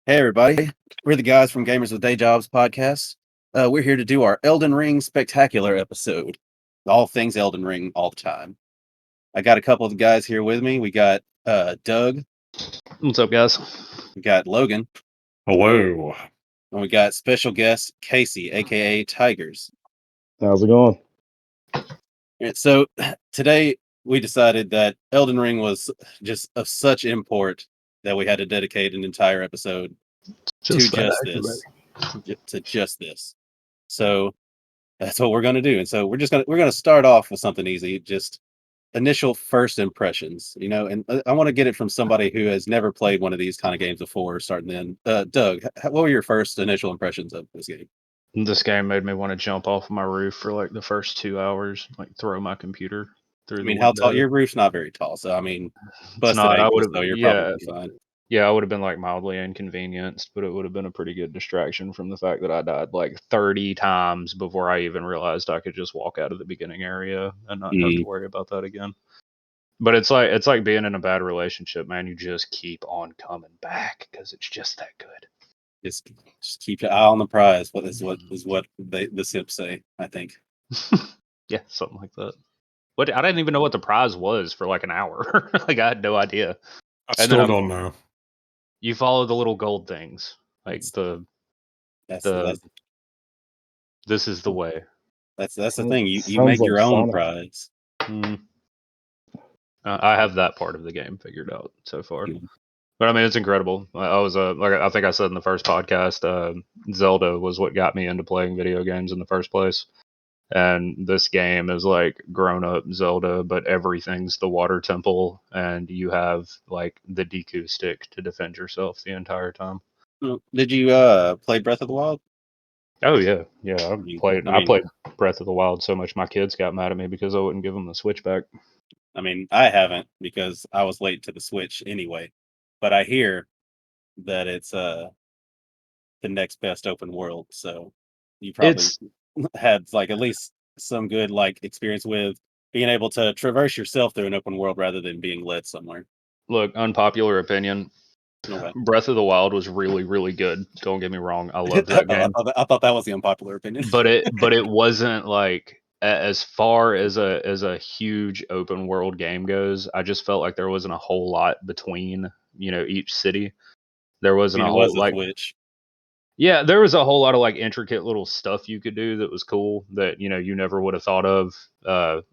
Hey, everybody. We're the guys from Gamers with Day Jobs podcast. We're here to do our Elden Ring spectacular episode. All things Elden Ring all the time. I got a couple of the guys here with me. We got Doug. What's up, guys? We got Logan. Hello. And we got special guest Kasey, a.k.a. Tigers. How's it going? And so today we decided that Elden Ring was just of such import that we had to dedicate an entire episode to just this. So that's what we're going to do. And so we're going to start off with something easy, just initial first impressions, and I want to get it from somebody who has never played one of these kind of games before, starting then. Doug, what were your first initial impressions of this game? This game made me want to jump off my roof for like the first 2 hours, like throw my computer through the window. How tall? Your roof's not very tall, so it's not. I would have. You're probably fine. Yeah, I would have been like mildly inconvenienced, but it would have been a pretty good distraction from the fact that I died like 30 times before I even realized I could just walk out of the beginning area and not have to worry about that again. But it's like being in a bad relationship, man. You just keep on coming back because it's just that good. Just keep your eye on the prize. What the Sims say, I think. Yeah, something like that. I didn't even know what the prize was for like an hour. Like I had no idea. I still don't know. You follow the little gold things, like this is the way. That's the thing. You make your own prize. I have that part of the game figured out so far. But I mean, it's incredible. I was like I think I said in the first podcast, Zelda was what got me into playing video games in the first place. And this game is like grown-up Zelda, but everything's the water temple, and you have like the Deku stick to defend yourself the entire time. Did you play Breath of the Wild? Oh yeah. I played Breath of the Wild so much my kids got mad at me because I wouldn't give them the Switch back. I mean, I haven't because I was late to the Switch anyway. But I hear that it's the next best open world, so you probably had like at least some good like experience with being able to traverse yourself through an open world rather than being led somewhere. Look, unpopular opinion. Okay. Breath of the Wild was really, really good. Don't get me wrong. I love that game. I thought that was the unpopular opinion. But it wasn't like as far as a huge open world game goes. I just felt like there wasn't a whole lot between each city. There wasn't a whole like Switch. Yeah, there was a whole lot of like intricate little stuff you could do that was cool that you never would have thought of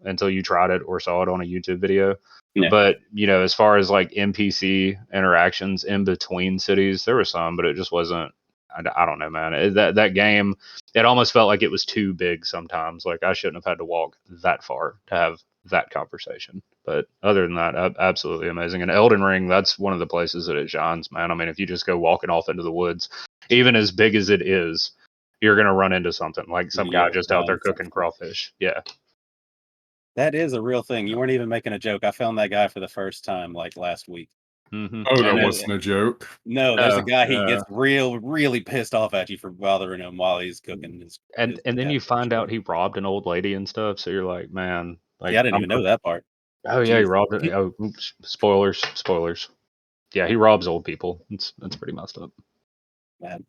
until you tried it or saw it on a YouTube video. Yeah. But as far as like NPC interactions in between cities, there was some, but it just wasn't. I don't know, man. That game, it almost felt like it was too big sometimes. Like I shouldn't have had to walk that far to have that conversation. But other than that, absolutely amazing. And Elden Ring, that's one of the places that it shines, man. I mean, if you just go walking off into the woods, even as big as it is, you're going to run into something like some guy just out there cooking crawfish. Yeah. That is a real thing. You weren't even making a joke. I found that guy for the first time like last week. Mm-hmm. Oh, that wasn't a joke. No, there's a guy, he gets really pissed off at you for bothering him while he's cooking his and then you find out he robbed an old lady and stuff, so you're like, man, like I didn't even know that part. Oh yeah, he robbed it. Oh, oops, spoilers. Yeah, he robs old people. That's pretty messed up. Bad.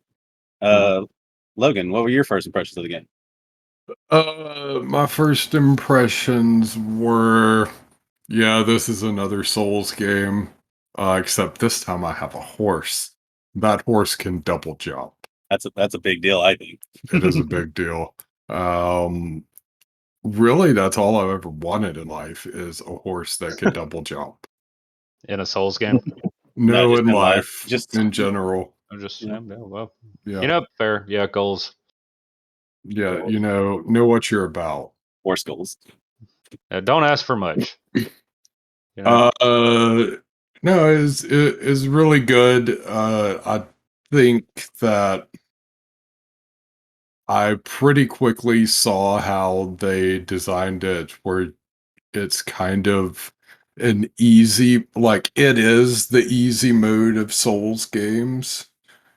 Logan, what were your first impressions of the game? My first impressions were, this is another Souls game. Except this time I have a horse. That horse can double jump. That's a big deal, I think. It is a big deal. Really, that's all I've ever wanted in life is a horse that can double jump. In a Souls game? No, in life. Just in general. I'm just well. Yeah. Fair. Yeah, goals. Yeah, know what you're about. Horse goals. Don't ask for much. No, it's really good. I think that I pretty quickly saw how they designed it, where it's kind of an easy, like it is the easy mode of Souls games,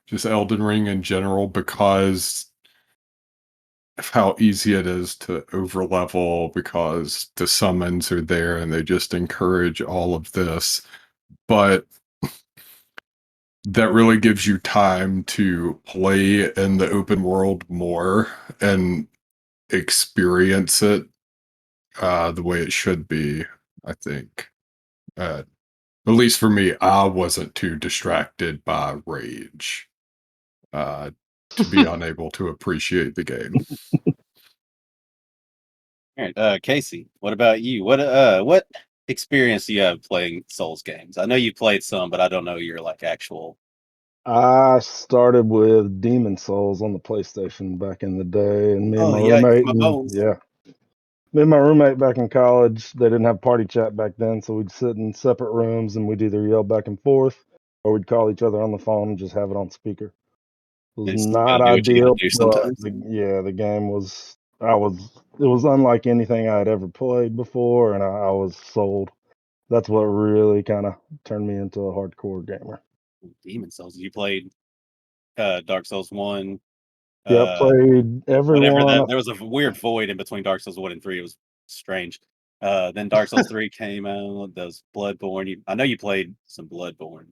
just Elden Ring in general, because of how easy it is to overlevel, because the summons are there and they just encourage all of this. But that really gives you time to play in the open world more and experience it the way it should be, I think. At least for me, I wasn't too distracted by rage to be unable to appreciate the game. All right, Kasey, what about you? What experience do you have playing Souls games? I know you played some, but I don't know your like actual. I started with Demon Souls on the PlayStation back in the day, and me and Oh my yeah, roommate, my and bones. yeah, me and my roommate back in college, they didn't have party chat back then, so we'd sit in separate rooms and we'd either yell back and forth or we'd call each other on the phone and just have it on speaker. It was Just gotta not do what you gotta ideal, do but sometimes. the game was, it was unlike anything I had ever played before, and I was sold. That's what really kind of turned me into a hardcore gamer. Demon Souls. You played Dark Souls 1. Yeah, I played Whatever everyone. that there was a weird void in between Dark Souls 1 and 3. It was strange. Then Dark Souls 3 came out. Those Bloodborne. I know you played some Bloodborne.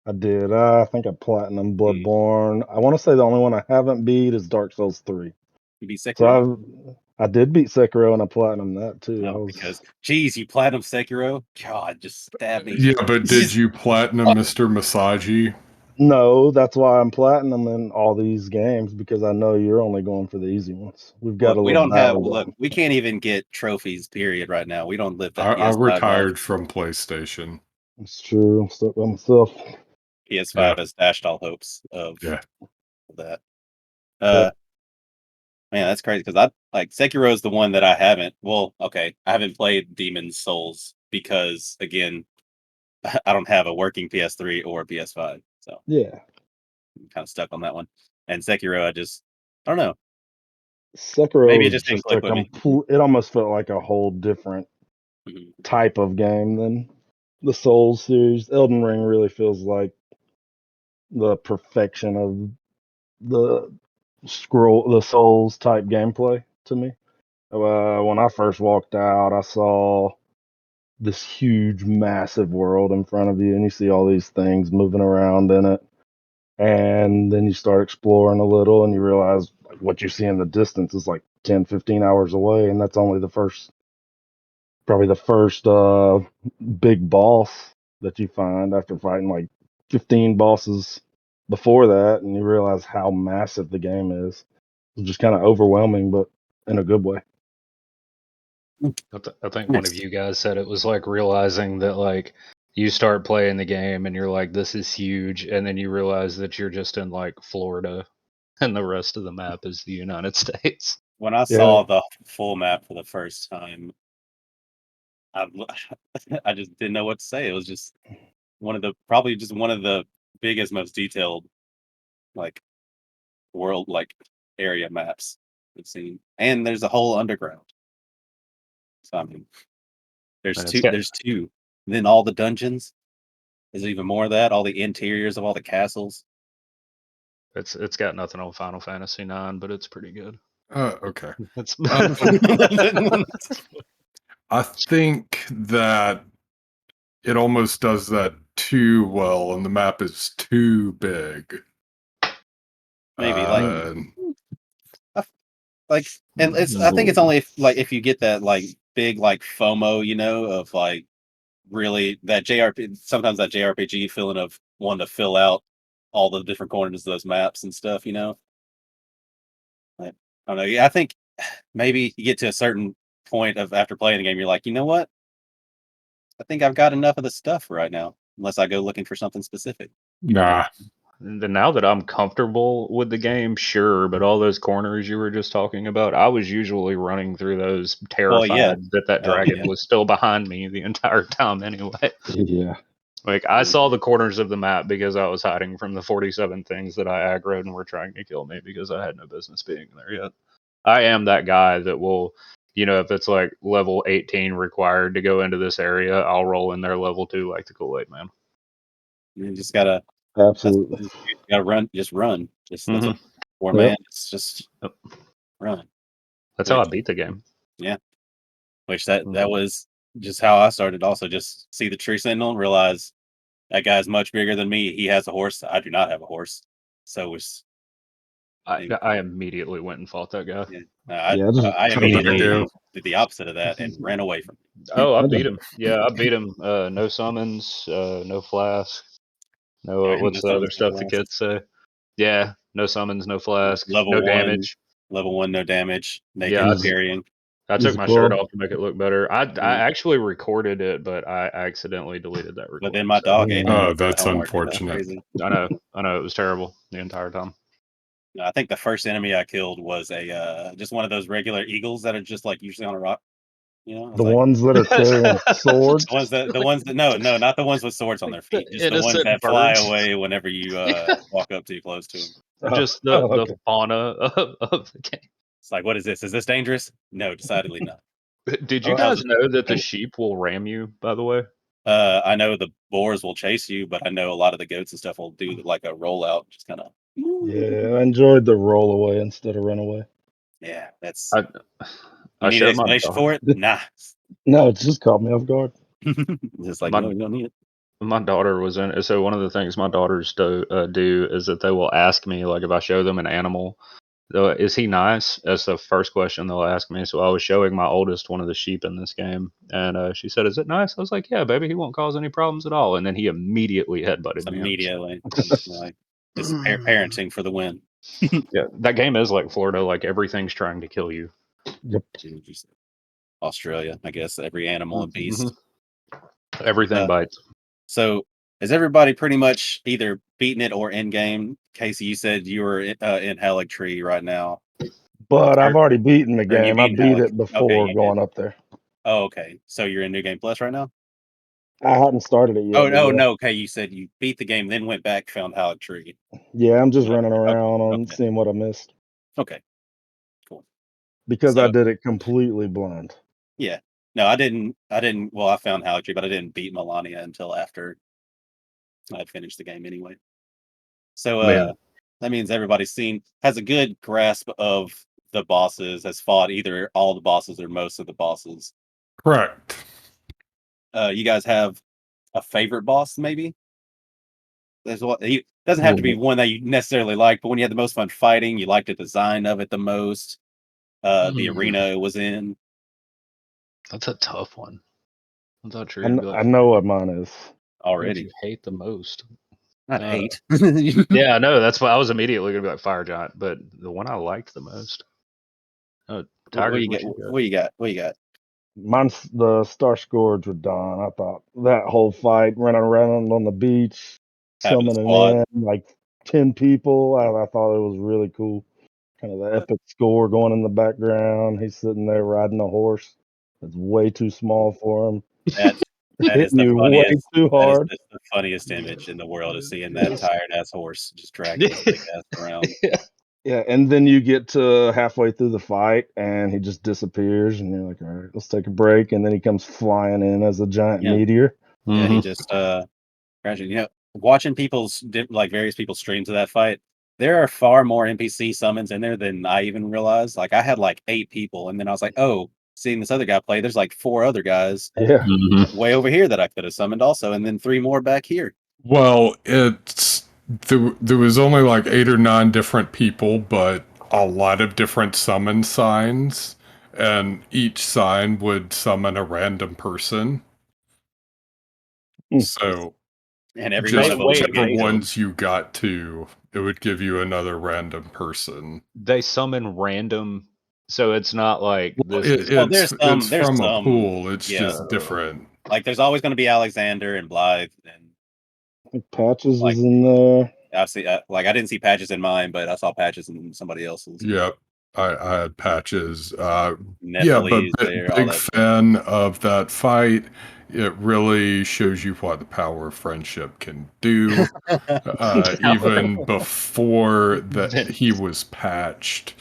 I did. I think I platinum Mm. Bloodborne. I want to say the only one I haven't beat is Dark Souls 3. You beat So Sekiro? I did beat Sekiro and I platinum that too. No, because geez, you platinum Sekiro. God, just stab me. Yeah, but did you platinum Mr. Masagi? No, that's why I'm platinum in all these games, because I know you're only going for the easy ones. We've got Look, a we little don't have. battle Look, going. we can't even get trophies. Period. Right now, we don't lift that I PS5 life. retired from PlayStation. It's true. I'm stuck by myself. PS5 Yeah, has dashed all hopes of yeah. that. Yep. Uh, Man, that's crazy because I like Sekiro is the one that I haven't. Well, okay, I haven't played Demon's Souls because again, I don't have a working PS3 or a PS5, so Yeah. I'm kind of stuck on that one. And Sekiro, I don't know. Sekiro Maybe it was just didn't just a click with me. complete, it almost felt like a whole different Mhm. type of game than the Souls series. Elden Ring really feels like the perfection of the Souls type gameplay to me. When I first walked out, I saw this huge, massive world in front of you, and you see all these things moving around in it. And then you start exploring a little, and you realize like, what you see in the distance is like 10, 15 hours away, and that's only probably the first big boss that you find after fighting like 15 bosses before that, and you realize how massive the game is. It's just kind of overwhelming, but in a good way. I think one of you guys said it was like realizing that like you start playing the game and you're like, this is huge, and then you realize that you're just in like Florida and the rest of the map is the United States. When I Yeah, saw the full map for the first time, I I just didn't know what to say. It was just probably just one of the biggest, most detailed like world like area maps we've seen, and there's a whole underground. So I mean, And it's there's two. And then all the dungeons. There's even more of that. All the interiors of all the castles. it's got nothing on Final Fantasy 9, but it's pretty good. Okay. It's I think that it almost does that too well, and the map is too big. Maybe Uh, like, and it's. I think it's only if you get that like big like FOMO, of like really that JRP. Sometimes that JRPG feeling of wanting to fill out all the different corners of those maps and stuff. Like, I don't know. Yeah, I think maybe you get to a certain point of after playing the game, you're like, you know what? I think I've got enough of the stuff right now, unless I go looking for something specific. nah. now that I'm comfortable with the game, sure, but all those corners you were just talking about, I was usually running through those Well, yeah. terrified that Oh, dragon yeah. was still behind me the entire time anyway. yeah. Like I saw the corners of the map because I was hiding from the 47 things that I aggroed and were trying to kill me because I had no business being there yet. I am that guy that will, if it's like level 18 required to go into this area, I'll roll in there level 2 like the Kool-Aid man. You just gotta Absolutely. you gotta run, just run. Just that's Mhm. what Yep. man. It's just Yep. run. That's how I Which beat the game. yeah, which that Mhm. was just how I started. Also, just see the tree sentinel and realize That guy's much bigger than me. He has a horse. I do not have a horse. So it's. I immediately went and fought that guy. Yeah, I immediately Yeah. did the opposite of that and ran away from him. Oh, I beat him. Yeah, I beat him. No summons, no flask. No, what's the other stuff the kids say? Yeah, no summons, no flask, Level no 1, damage. Level 1, no damage. Naked Yeah, carrying. I took Easy my club. shirt off to make it look better. I actually recorded it, but I accidentally deleted that recording. But then my dog ate Oh, it. that's Homework. unfortunate. Crazy. I know. It was terrible the entire time. I think the first enemy I killed was a just one of those regular eagles that are just like usually on a rock. You know, The ones that are carrying swords. the ones that no, not the ones with swords on their feet. Just the ones that fly away whenever you walk up too close to them. Just the fauna of the game. It's like, what is this? Is this dangerous? No, decidedly not. Did you guys know that the sheep will ram you? By the way, I know the boars will chase you, but I know a lot of the goats and stuff will do like a rollout, just kind of. Yeah, I enjoyed the roll away instead of run away. Yeah, that's. I You need an explanation for it? Nah. No, it's just caught me off guard. Just like, no, you don't need it. My daughter was in. So one of the things my daughters do is that they will ask me, like, if I show them an animal, is he nice? That's the first question they'll ask me. So I was showing my oldest one of the sheep in this game, and she said, "Is it nice?" I was like, "Yeah, baby, he won't cause any problems at all." And then he immediately headbutted me. Immediately, like it's parenting for the win. Yeah, that game is like Florida. Like everything's trying to kill you. Yep. Australia, I guess every animal and beast. Everything bites. So is everybody pretty much either beating it or in game? Kasey, you said you were in Hellic Tree right now. But I've already beaten the game. I beat Hellic. it before going up there. Oh, okay. So you're in New Game Plus right now? I hadn't started it yet. Oh, no. Okay, you said you beat the game, then went back, found Hellic Tree. Yeah, I'm just running around on seeing what I missed. Okay. Cool. Because I did it completely blind. Yeah. No, I didn't. Well, I found Hellic Tree, but I didn't beat Melania until after I'd finished the game anyway. So that means everybody's has a good grasp of the bosses, has fought either all the bosses or most of the bosses. Correct. You guys have a favorite boss, maybe? There's what he doesn't have to be one that you necessarily like, but when you had the most fun fighting, you liked the design of it the most. The arena it was in. That's a tough one. I thought you I know what mine is. Already. You hate the most. Not hate. Yeah, I know. That's why I was immediately gonna be like Fire Giant, but the one I liked the most. What you got? Mine's the Star Scourge with Dawn. I thought that whole fight, running around on the beach, summoning in like 10 people. I thought it was really cool. Kind of the epic score going in the background. He's sitting there riding a horse. It's way too small for him. That is the way too hard. That is the funniest image in the world is seeing that tired ass horse just dragging his big ass around. Yeah, and then you get to halfway through the fight and he just disappears and you're like, all right, let's take a break. And then he comes flying in as a giant meteor. Yeah, he just crashing. You know, watching various people's streams of that fight, there are far more NPC summons in there than I even realized. Like I had like 8 people, and then I was like, oh, seeing this other guy play, there's like 4 other guys way over here that I could have summoned also, and then 3 more back here. Well, there was only like 8 or 9 different people, but a lot of different summon signs, and each sign would summon a random person. So, and every whichever ones you got to, it would give you another random person. They summon random, so it's not like this. It's from a pool. It's just different. Like there's always going to be Alexander and Blythe and Patches is in there. I see. I didn't see Patches in mine, but I saw Patches in somebody else's. Yep, I had Patches. Yeah, but big fan of that fight. It really shows you what the power of friendship can do. Even before that he was patched.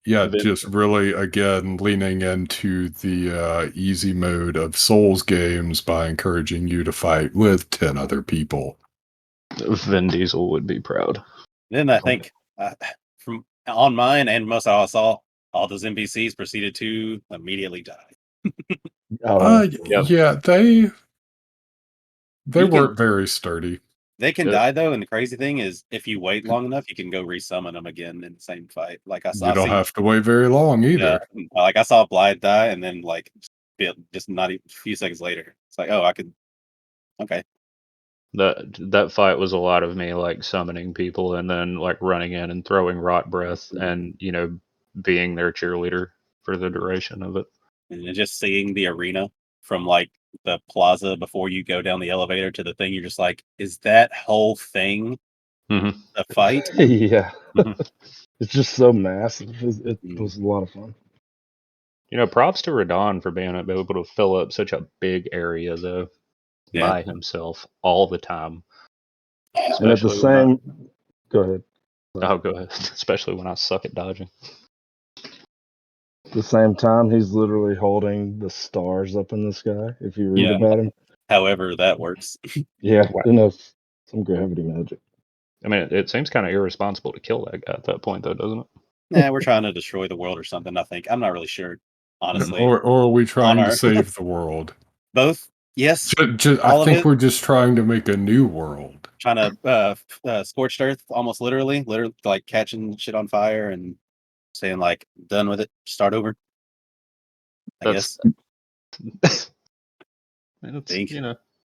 Yeah, just really, again, leaning into the easy mode of Souls games by encouraging you to fight with 10 other people. Vin Diesel would be proud. Then I think from on mine and most I saw, all those NPCs proceeded to immediately die. Yeah, They weren't very sturdy. They can die though, and the crazy thing is, if you wait long enough, you can go resummon them again in the same fight. Like You don't have to wait very long either. Yeah, like I saw Blythe die, and then like just not even a few seconds later, it's like, oh, I could. Okay. That fight was a lot of me like summoning people and then like running in and throwing rot breath and being their cheerleader for the duration of it. And just seeing the arena from like the plaza before you go down the elevator to the thing, you're just like, is that whole thing a fight? Yeah. It's just so massive. It was a lot of fun. Props to Radon for being able to fill up such a big area though by himself all the time. And at the same, go ahead. Oh, go ahead. Especially when I suck at dodging. At the same time, he's literally holding the stars up in the sky. If you read about him, however that works. Yeah, some gravity magic. I mean, it seems kind of irresponsible to kill that guy at that point, though, doesn't it? Yeah, we're trying to destroy the world or something. I think I'm not really sure, honestly. Or are we trying to save the world? Both. Yes. I think we're just trying to make a new world. Trying to scorched earth, almost literally like catching shit on fire and saying like, done with it, start over. I guess. It's,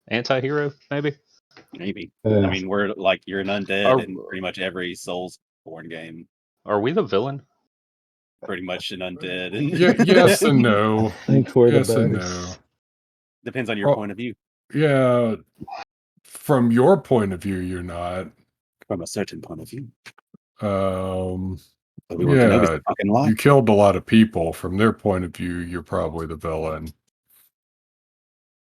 anti-hero, maybe. Maybe. I mean, we're like, you're an undead in pretty much every Soulsborne game. Are we the villain? Pretty much an undead. Yes and no. I think we're yes the and base. no. Depends on your point of view. Yeah. From your point of view, you're not. From a certain point of view. You killed a lot of people. From their point of view, you're probably the villain.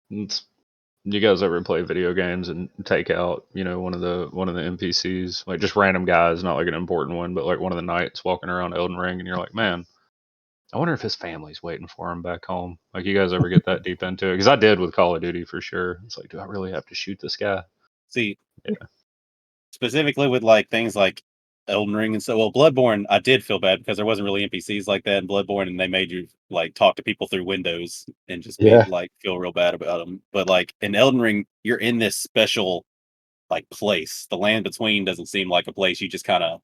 You guys ever play video games and take out, one of the NPCs, like just random guys, not like an important one, but like one of the knights walking around Elden Ring, and you're like, man, I wonder if his family's waiting for him back home. Like, you guys ever get that deep into it? Because I did with Call of Duty for sure. It's like, do I really have to shoot this guy? See, specifically with like things like Elden Ring and Bloodborne, I did feel bad because there wasn't really NPCs like that in Bloodborne, and they made you like talk to people through windows and just feel real bad about them. But like in Elden Ring, you're in this special like place. The land between doesn't seem like a place. You just kind of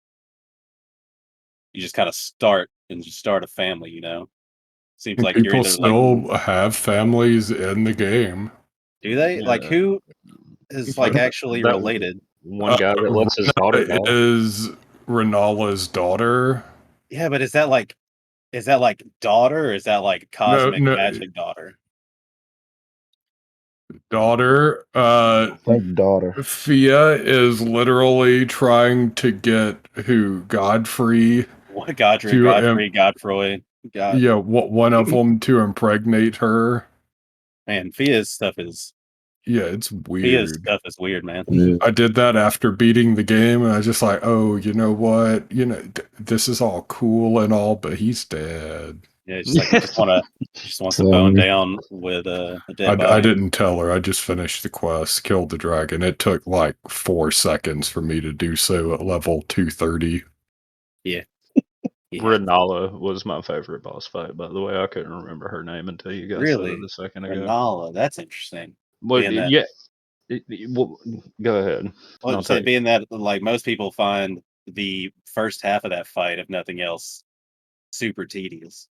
start a family. Seems like people still have families in the game. Do they? Like, who is like actually related? One guy that lets his daughter die is Renala's daughter. Yeah, but is that like daughter, or is that like cosmic magic daughter? Daughter. Daughter. Fia is literally trying to get Godfrey. What Godfrey? Yeah, one of them to impregnate her. Man, Fia's stuff is. Yeah, it's weird. Fia's stuff is weird, man. I did that after beating the game, and I was just like, oh, you know what? This is all cool and all, but he's dead. Yeah, it's just like just wants to bone down with a dead body. I didn't tell her. I just finished the quest, killed the dragon. It took like 4 seconds for me to do so at level 230. Yeah. Renala was my favorite boss fight, by the way. I couldn't remember her name until you guys said it a second ago. Renala, that's interesting. Well, go ahead. Well, being that like most people find the first half of that fight, if nothing else, super tedious.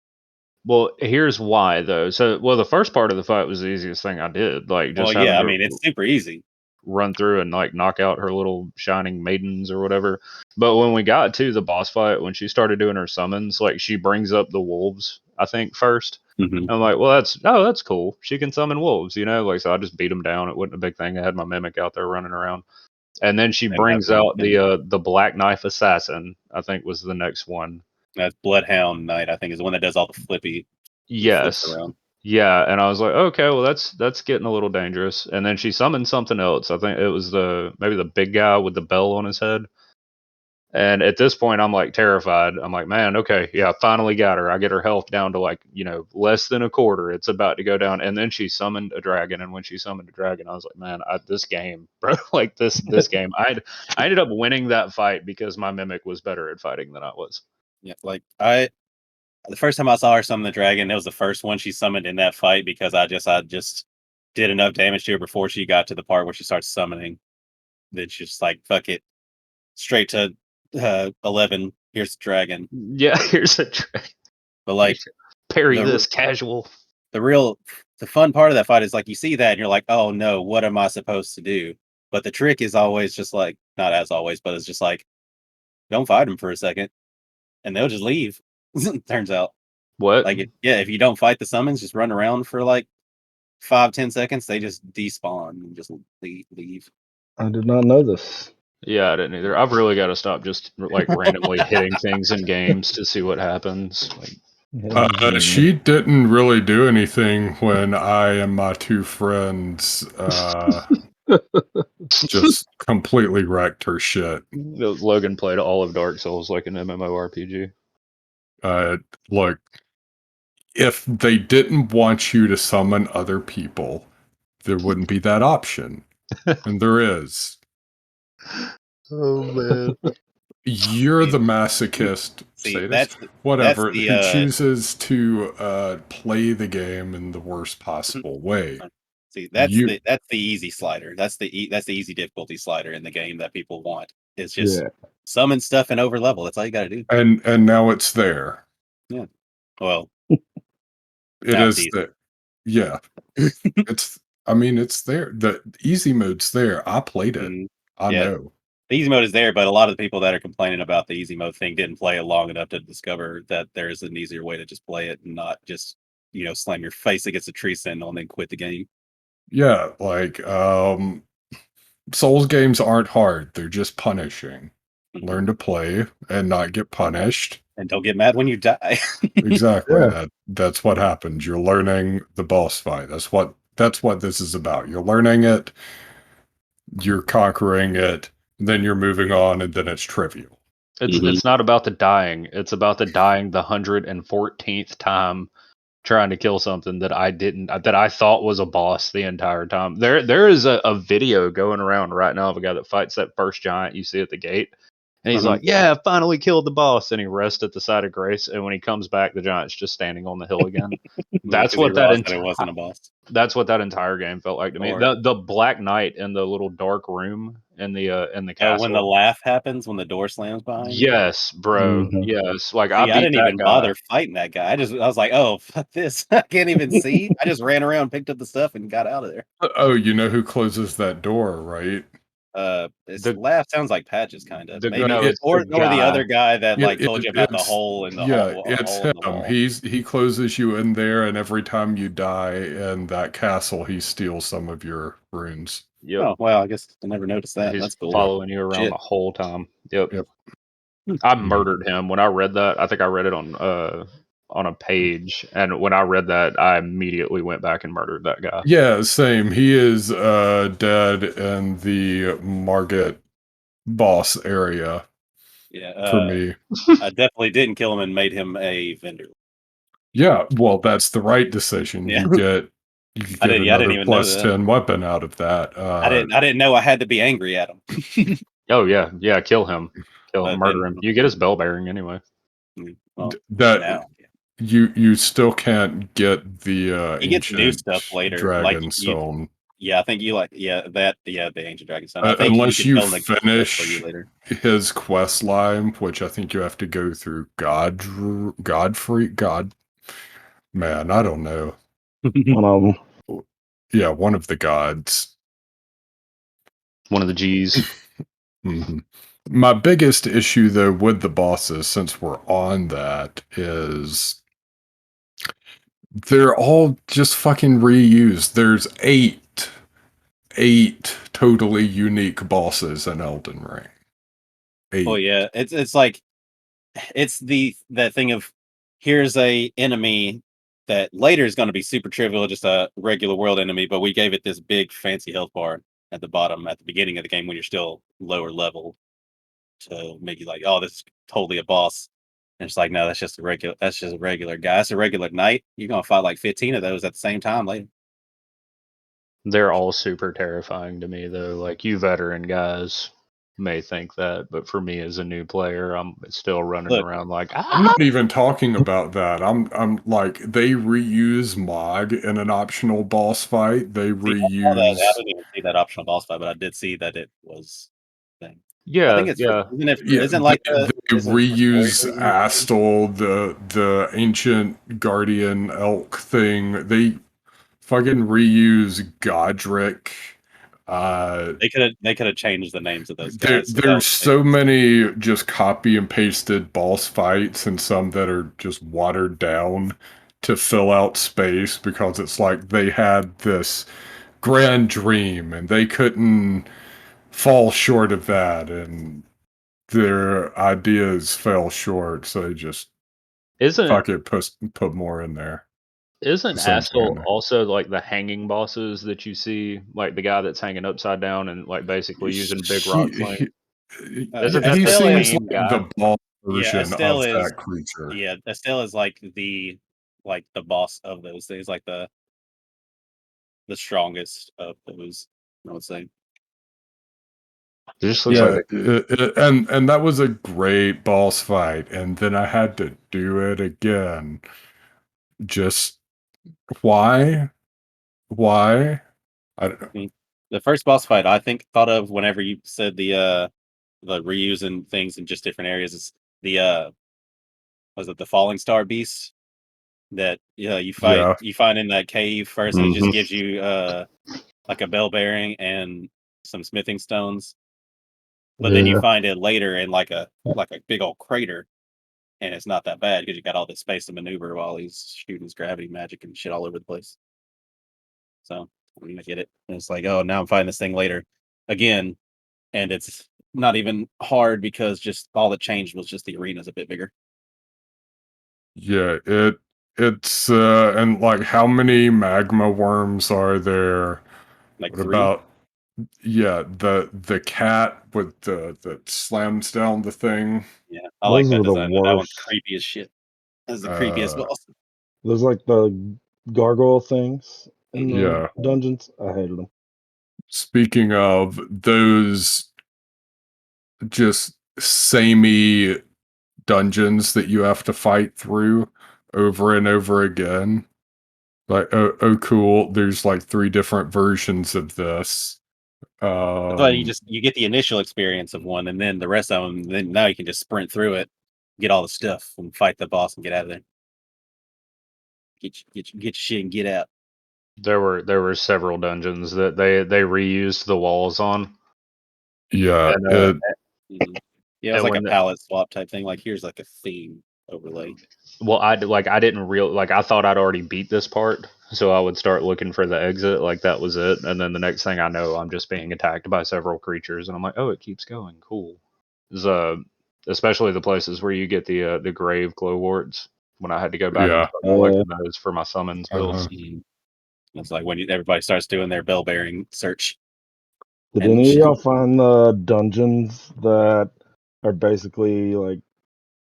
Well, here's why though. So, the first part of the fight was the easiest thing I did. Like, just it's super easy. Run through and like knock out her little shining maidens or whatever. But when we got to the boss fight, when she started doing her summons, like she brings up the wolves, I think first. Mm-hmm. I'm like, well, that's cool. She can summon wolves, like, so I just beat them down. It wasn't a big thing. I had my mimic out there running around. And then she brings out the Black Knife Assassin, I think was the next one. That's Bloodhound Knight, I think, is the one that does all the flippy. Yes. Yeah, and I was like, okay, well that's getting a little dangerous. And then she summoned something else. I think it was maybe the big guy with the bell on his head. And at this point, I'm like terrified. I'm like, man, okay, yeah, finally got her. I get her health down to like, less than a quarter. It's about to go down. And then she summoned a dragon. And when she summoned a dragon, I was like, man, this game, bro, like this game, I ended up winning that fight because my mimic was better at fighting than I was. Yeah, like the first time I saw her summon the dragon, it was the first one she summoned in that fight because I just did enough damage to her before she got to the part where she starts summoning. Then she's just like, fuck it. Straight to 11. Here's the dragon. Yeah, here's a dragon. But like, parry this casual. The fun part of that fight is like you see that and you're like, oh no, what am I supposed to do? But the trick is always just like, not as always, but it's just like, don't fight them for a second, and they'll just leave. Turns out, what? Like, if you don't fight the summons, just run around for like 5-10 seconds, they just despawn and just leave. I did not know this. Yeah, I didn't either. I've really got to stop just like randomly hitting things in games to see what happens. Like, she didn't really do anything when I and my two friends just completely wrecked her shit. Logan played all of Dark Souls like an MMORPG. Look, if they didn't want you to summon other people, there wouldn't be that option. And there is. Oh, man. You're the masochist. Whatever. Who chooses to play the game in the worst possible way. See, that's the easy slider. That's the easy difficulty slider in the game that people want. It's just summon stuff and over level. That's all you got to do. And now it's there. Yeah. Well, it is there. Yeah. It's there. The easy mode's there. I played it. I know. The easy mode is there, but a lot of the people that are complaining about the easy mode thing didn't play it long enough to discover that there's an easier way to just play it and not just, slam your face against a tree sentinel and then quit the game. Yeah, like Souls games aren't hard. They're just punishing. Learn to play and not get punished. And don't get mad when you die. Exactly. Yeah. That's what happens. You're learning the boss fight. That's what this is about. You're learning it, you're conquering it, then you're moving on, and then it's trivial. It's not about the dying. It's about the dying the 114th time trying to kill something that I thought was a boss the entire time. There is a video going around right now of a guy that fights that first giant you see at the gate. And he's like, yeah, I finally killed the boss. And he rests at the side of grace. And when he comes back, the giant's just standing on the hill again. That's what it wasn't a boss. That's what that entire game felt like to me. The Black Knight in the little dark room in the castle. When the laugh happens, when the door slams behind you. Yes, bro. Yes. Like, I didn't even bother fighting that guy. I was like, oh, fuck this. I can't even see. I just ran around, picked up the stuff, and got out of there. Oh, you know who closes that door, right? The laugh sounds like Patches, kind of. Or the other guy that told you about the hole in the hole. It's him. He closes you in there, and every time you die in that castle, he steals some of your runes. Yep. Oh, well, I guess I never noticed that. That's cool. Following you around the whole time. Yep. I murdered him when I read that. I think I read it on a page, and when I read that, I immediately went back and murdered that guy. Yeah, same. He is dead in the Margit boss area. Yeah, for me. I definitely didn't kill him and made him a vendor. Yeah, well, that's the right decision. Yeah. You get another plus 10 weapon out of that. I didn't know I had to be angry at him. Oh yeah, kill him, murder him. You get his bell bearing anyway. Well, you still can't get the he gets new stuff later, dragon stone. Yeah, I think the ancient dragon stone. Unless you finish his quest line, which I think you have to go through Godfrey. Man, I don't know. One of them. Yeah, one of the gods. One of the G's. Mm-hmm. My biggest issue, though, with the bosses, since we're on that, is they're all just fucking reused. There's eight totally unique bosses in Elden Ring. 8. Oh yeah, it's like it's that thing of here's a enemy that later is going to be super trivial, just a regular world enemy, but we gave it this big fancy health bar at the bottom at the beginning of the game when you're still lower level to make you like, oh, this is totally a boss. And it's like, no, that's just a regular guy. That's a regular knight. You're gonna fight like 15 of those at the same time later. They're all super terrifying to me though. Like, you veteran guys, may think that, but for me as a new player, I'm still running around like I'm not even talking about that. I'm like they reuse Mog in an optional boss fight. They reuse. I didn't even see that optional boss fight, but I did see that it was thing. yeah, I think it's yeah. isn't like they reuse Astel, the ancient guardian elk thing. They fucking reuse Godric. They could have changed the names of those guys. There's so many just copy and pasted boss fights and some that are just watered down to fill out space because it's like they had this grand dream and they couldn't fall short of that and their ideas fell short, so they just fuck it, put more in there. Isn't Astel also like the hanging bosses that you see, like the guy that's hanging upside down and like basically using big rock flame? He seems like the boss version of that creature. Yeah, Astel is like the boss of those things, like the strongest of those, I would say. It just looks like and that was a great boss fight, and then I had to do it again. Just why? I don't know. The first boss fight I thought of whenever you said the reusing things in just different areas is the was it the falling star beast that you find in that cave first, and it just gives you like a bell bearing and some smithing stones. But then you find it later in like a big old crater, and it's not that bad because you got all this space to maneuver while he's shooting his gravity magic and shit all over the place. So I mean, I get it. And it's like, oh, now I'm fighting this thing later again, and it's not even hard because just all that changed was just the arena's a bit bigger. Yeah, it's and like how many magma worms are there? Like what 3? About the cat with that slams down the thing. Yeah, I like that design. That one's creepy as shit. That's the creepiest boss. There's like the gargoyle things in the dungeons. I hated them. Speaking of those just samey dungeons that you have to fight through over and over again. Like, oh cool, there's like 3 different versions of this. That's why you get the initial experience of one, and then the rest of them. Then now you can just sprint through it, get all the stuff, and fight the boss and get out of there. Get your shit and get out. There were several dungeons that they reused the walls on. Yeah, it was like a palette swap type thing. Like here's like a theme overlay. Well, I didn't I thought I'd already beat this part, so I would start looking for the exit, like that was it, and then the next thing I know, I'm just being attacked by several creatures, and I'm like, oh, it keeps going, cool. Especially the places where you get the grave glowworts. When I had to go back and start collecting those for my summons builds. It's like when everybody starts doing their bell bearing search. Did any of y'all find the dungeons that are basically like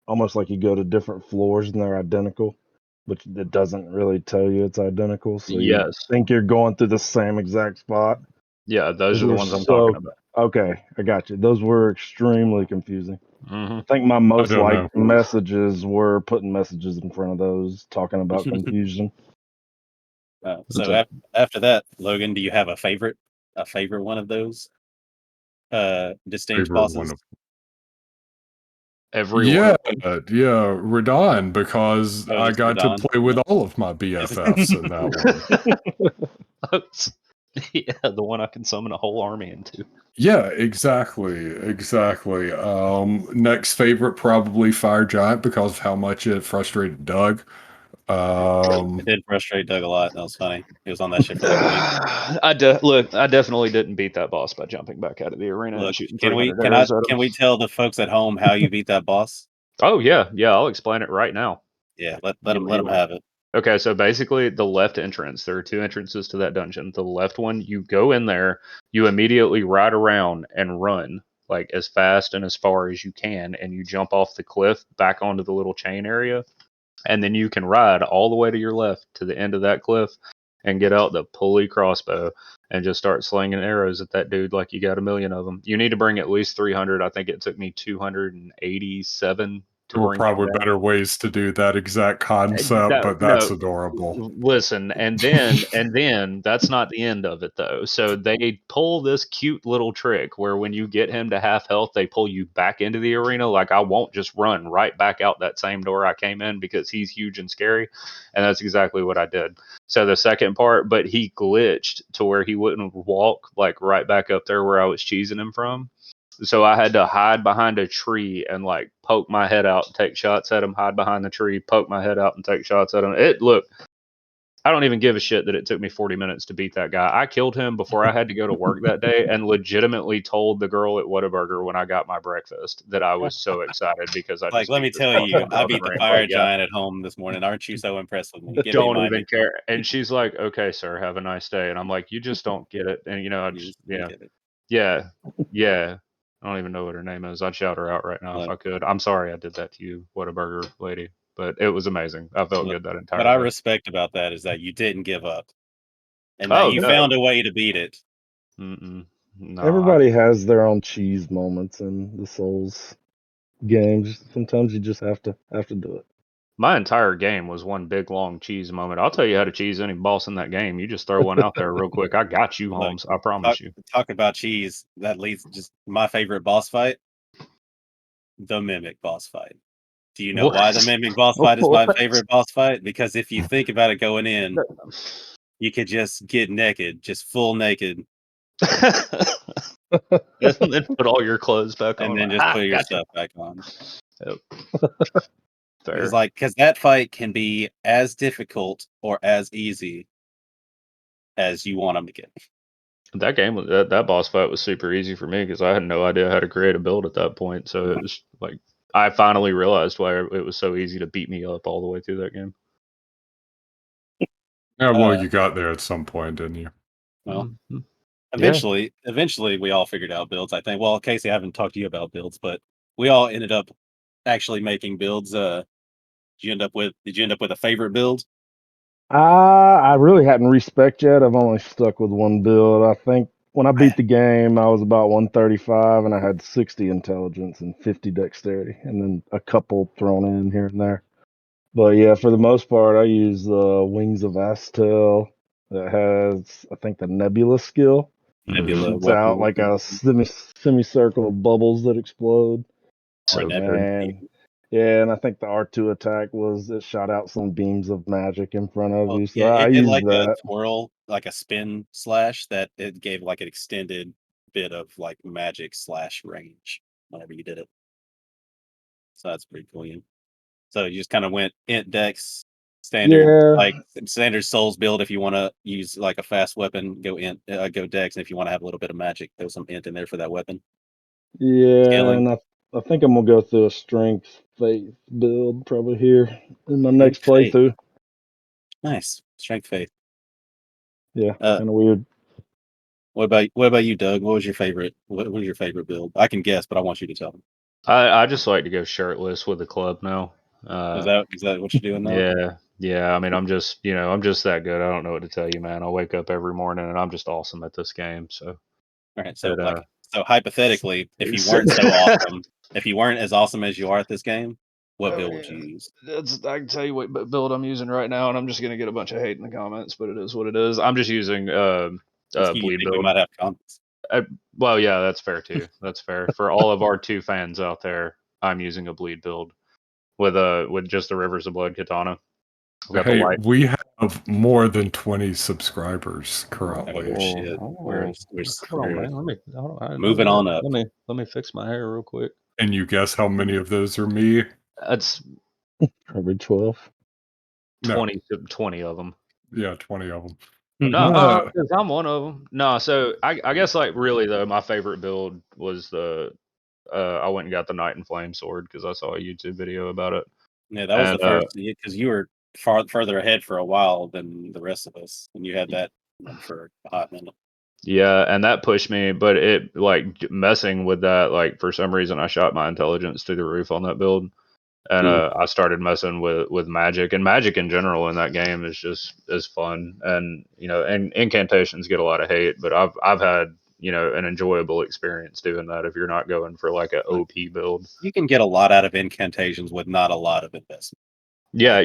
almost like you go to different floors and they're identical, but it doesn't really tell you it's identical, so you think you're going through the same exact spot? Yeah, those are the ones I'm talking about. Okay, I got you. Those were extremely confusing. I think my most liked messages were putting messages in front of those talking about confusion. So after that, Logan, do you have a favorite one of those distinct bosses? Radon, because I got to play with all of my BFFs in that one. Yeah, the one I can summon a whole army into. Yeah, exactly. Next favorite, probably Fire Giant, because of how much it frustrated Doug. It did frustrate Doug a lot. That was funny. He was on that shit for like a week. I definitely didn't beat that boss by jumping back out of the arena and shooting 300 arrows at him. Can we tell the folks at home how you beat that boss? Oh yeah, I'll explain it right now. Yeah, let them have it. Okay, so basically the left entrance, there are 2 entrances to that dungeon. The left one, you go in there, you immediately ride around and run like as fast and as far as you can, and you jump off the cliff back onto the little chain area, and then you can ride all the way to your left to the end of that cliff, and get out the pulley crossbow and just start slinging arrows at that dude like you got a million of them. You need to bring at least 300. I think it took me 287 to There were bring probably him down. better ways to do that exact concept, but that's adorable. Listen, and then that's not the end of it though. So they pull this cute little trick where when you get him to half health, they pull you back into the arena. Like I won't just run right back out that same door I came in because he's huge and scary. And that's exactly what I did. So the second part, but he glitched to where he wouldn't walk like right back up there where I was cheesing him from. So I had to hide behind a tree and like poke my head out, take shots at him, hide behind the tree, poke my head out and take shots at him. I don't even give a shit that it took me 40 minutes to beat that guy. I killed him before I had to go to work that day and legitimately told the girl at Whataburger when I got my breakfast that I was so excited because I Like, just let me beat this tell you, fucking I beat the brain. fire Like, yeah, giant at home this morning. Aren't you so impressed with me? Give me don't my even care. And she's like, okay, sir, have a nice day. And I'm like, you just don't get it. And I You just, just don't get it. yeah. I don't even know what her name is. I'd shout her out right now if I could. I'm sorry I did that to you, Whataburger lady. But it was amazing. I felt good that entire What I day. respect about that is that you didn't give up, and Oh, that you no. found a way to beat it. No, Everybody has their own cheese moments in the Souls games. Sometimes you just have to do it. My entire game was one big long cheese moment. I'll tell you how to cheese any boss in that game. You just throw one out there real quick. I got you, Look, Holmes. I promise you. Talk about cheese. That leads just my favorite boss fight, the Mimic boss fight. Do you know why the Mimic boss fight is my favorite boss fight? Because if you think about it going in, you could just get naked, just full naked. And then put all your clothes back on. And then just put your stuff back on. Yep. It's like, because that fight can be as difficult or as easy as you want them to get. That game, that boss fight was super easy for me because I had no idea how to create a build at that point. So it was like, I finally realized why it was so easy to beat me up all the way through that game. Yeah, well, you got there at some point, didn't you? Well, eventually we all figured out builds, I think. Well, Kasey, I haven't talked to you about builds, but we all ended up actually making builds. Did you end up with a favorite build? I really hadn't respec yet. I've only stuck with one build. I think when I beat the game, I was about 135 and I had 60 intelligence and 50 dexterity, and then a couple thrown in here and there. But yeah, for the most part, I use Wings of Astel that has, I think, the Nebula skill. Nebula Shoots out like a semicircle of bubbles that explode. Or Man. Yeah, and I think the R2 attack was it shot out some beams of magic in front of you. So I it did used like a that. twirl, like a spin slash that it gave like an extended bit of like magic slash range whenever you did it. So that's pretty cool. Yeah. So you just kind of went int dex, standard like standard souls build. If you want to use like a fast weapon, go int, go dex. And if you want to have a little bit of magic, throw some int in there for that weapon. Yeah, Scaling. and I think I'm gonna go through a strength faith build probably here in my next playthrough. Nice. Strength faith. Yeah, kind of weird. What about you, Doug? What was your favorite? What was your favorite build? I can guess, but I want you to tell me. I just like to go shirtless with the club now. Is that what you're doing now? Yeah. I mean, I'm just that good. I don't know what to tell you, man. I wake up every morning and I'm just awesome at this game. So, all right. So so hypothetically, if you weren't so awesome, if you weren't as awesome as you are at this game, what build would you use? I can tell you what build I'm using right now, and I'm just gonna get a bunch of hate in the comments, but it is what it is. I'm just using bleed build. We might have comments. Well, yeah, that's fair too. That's fair for all of our 2 fans out there. I'm using a bleed build with just the Rivers of Blood katana. Hey, we have more than 20 subscribers currently. Oh shit! We're hold on, man. Moving on up. Let me fix my hair real quick. And you guess how many of those are me? That's probably 12. 20 of them. Yeah, 20 of them. No, because I'm one of them. No, so I guess like really though, my favorite build was I went and got the Knight and Flame sword because I saw a YouTube video about it. Yeah, that was the first because you were further ahead for a while than the rest of us, and you had that for a hot minute. Yeah, and that pushed me, but it like messing with that, like for some reason I shot my intelligence through the roof on that build. and I started messing with magic, and magic in general in that game is fun, and and incantations get a lot of hate, but I've had an enjoyable experience doing that if you're not going for like an OP build. You can get a lot out of incantations with not a lot of investment. Yeah,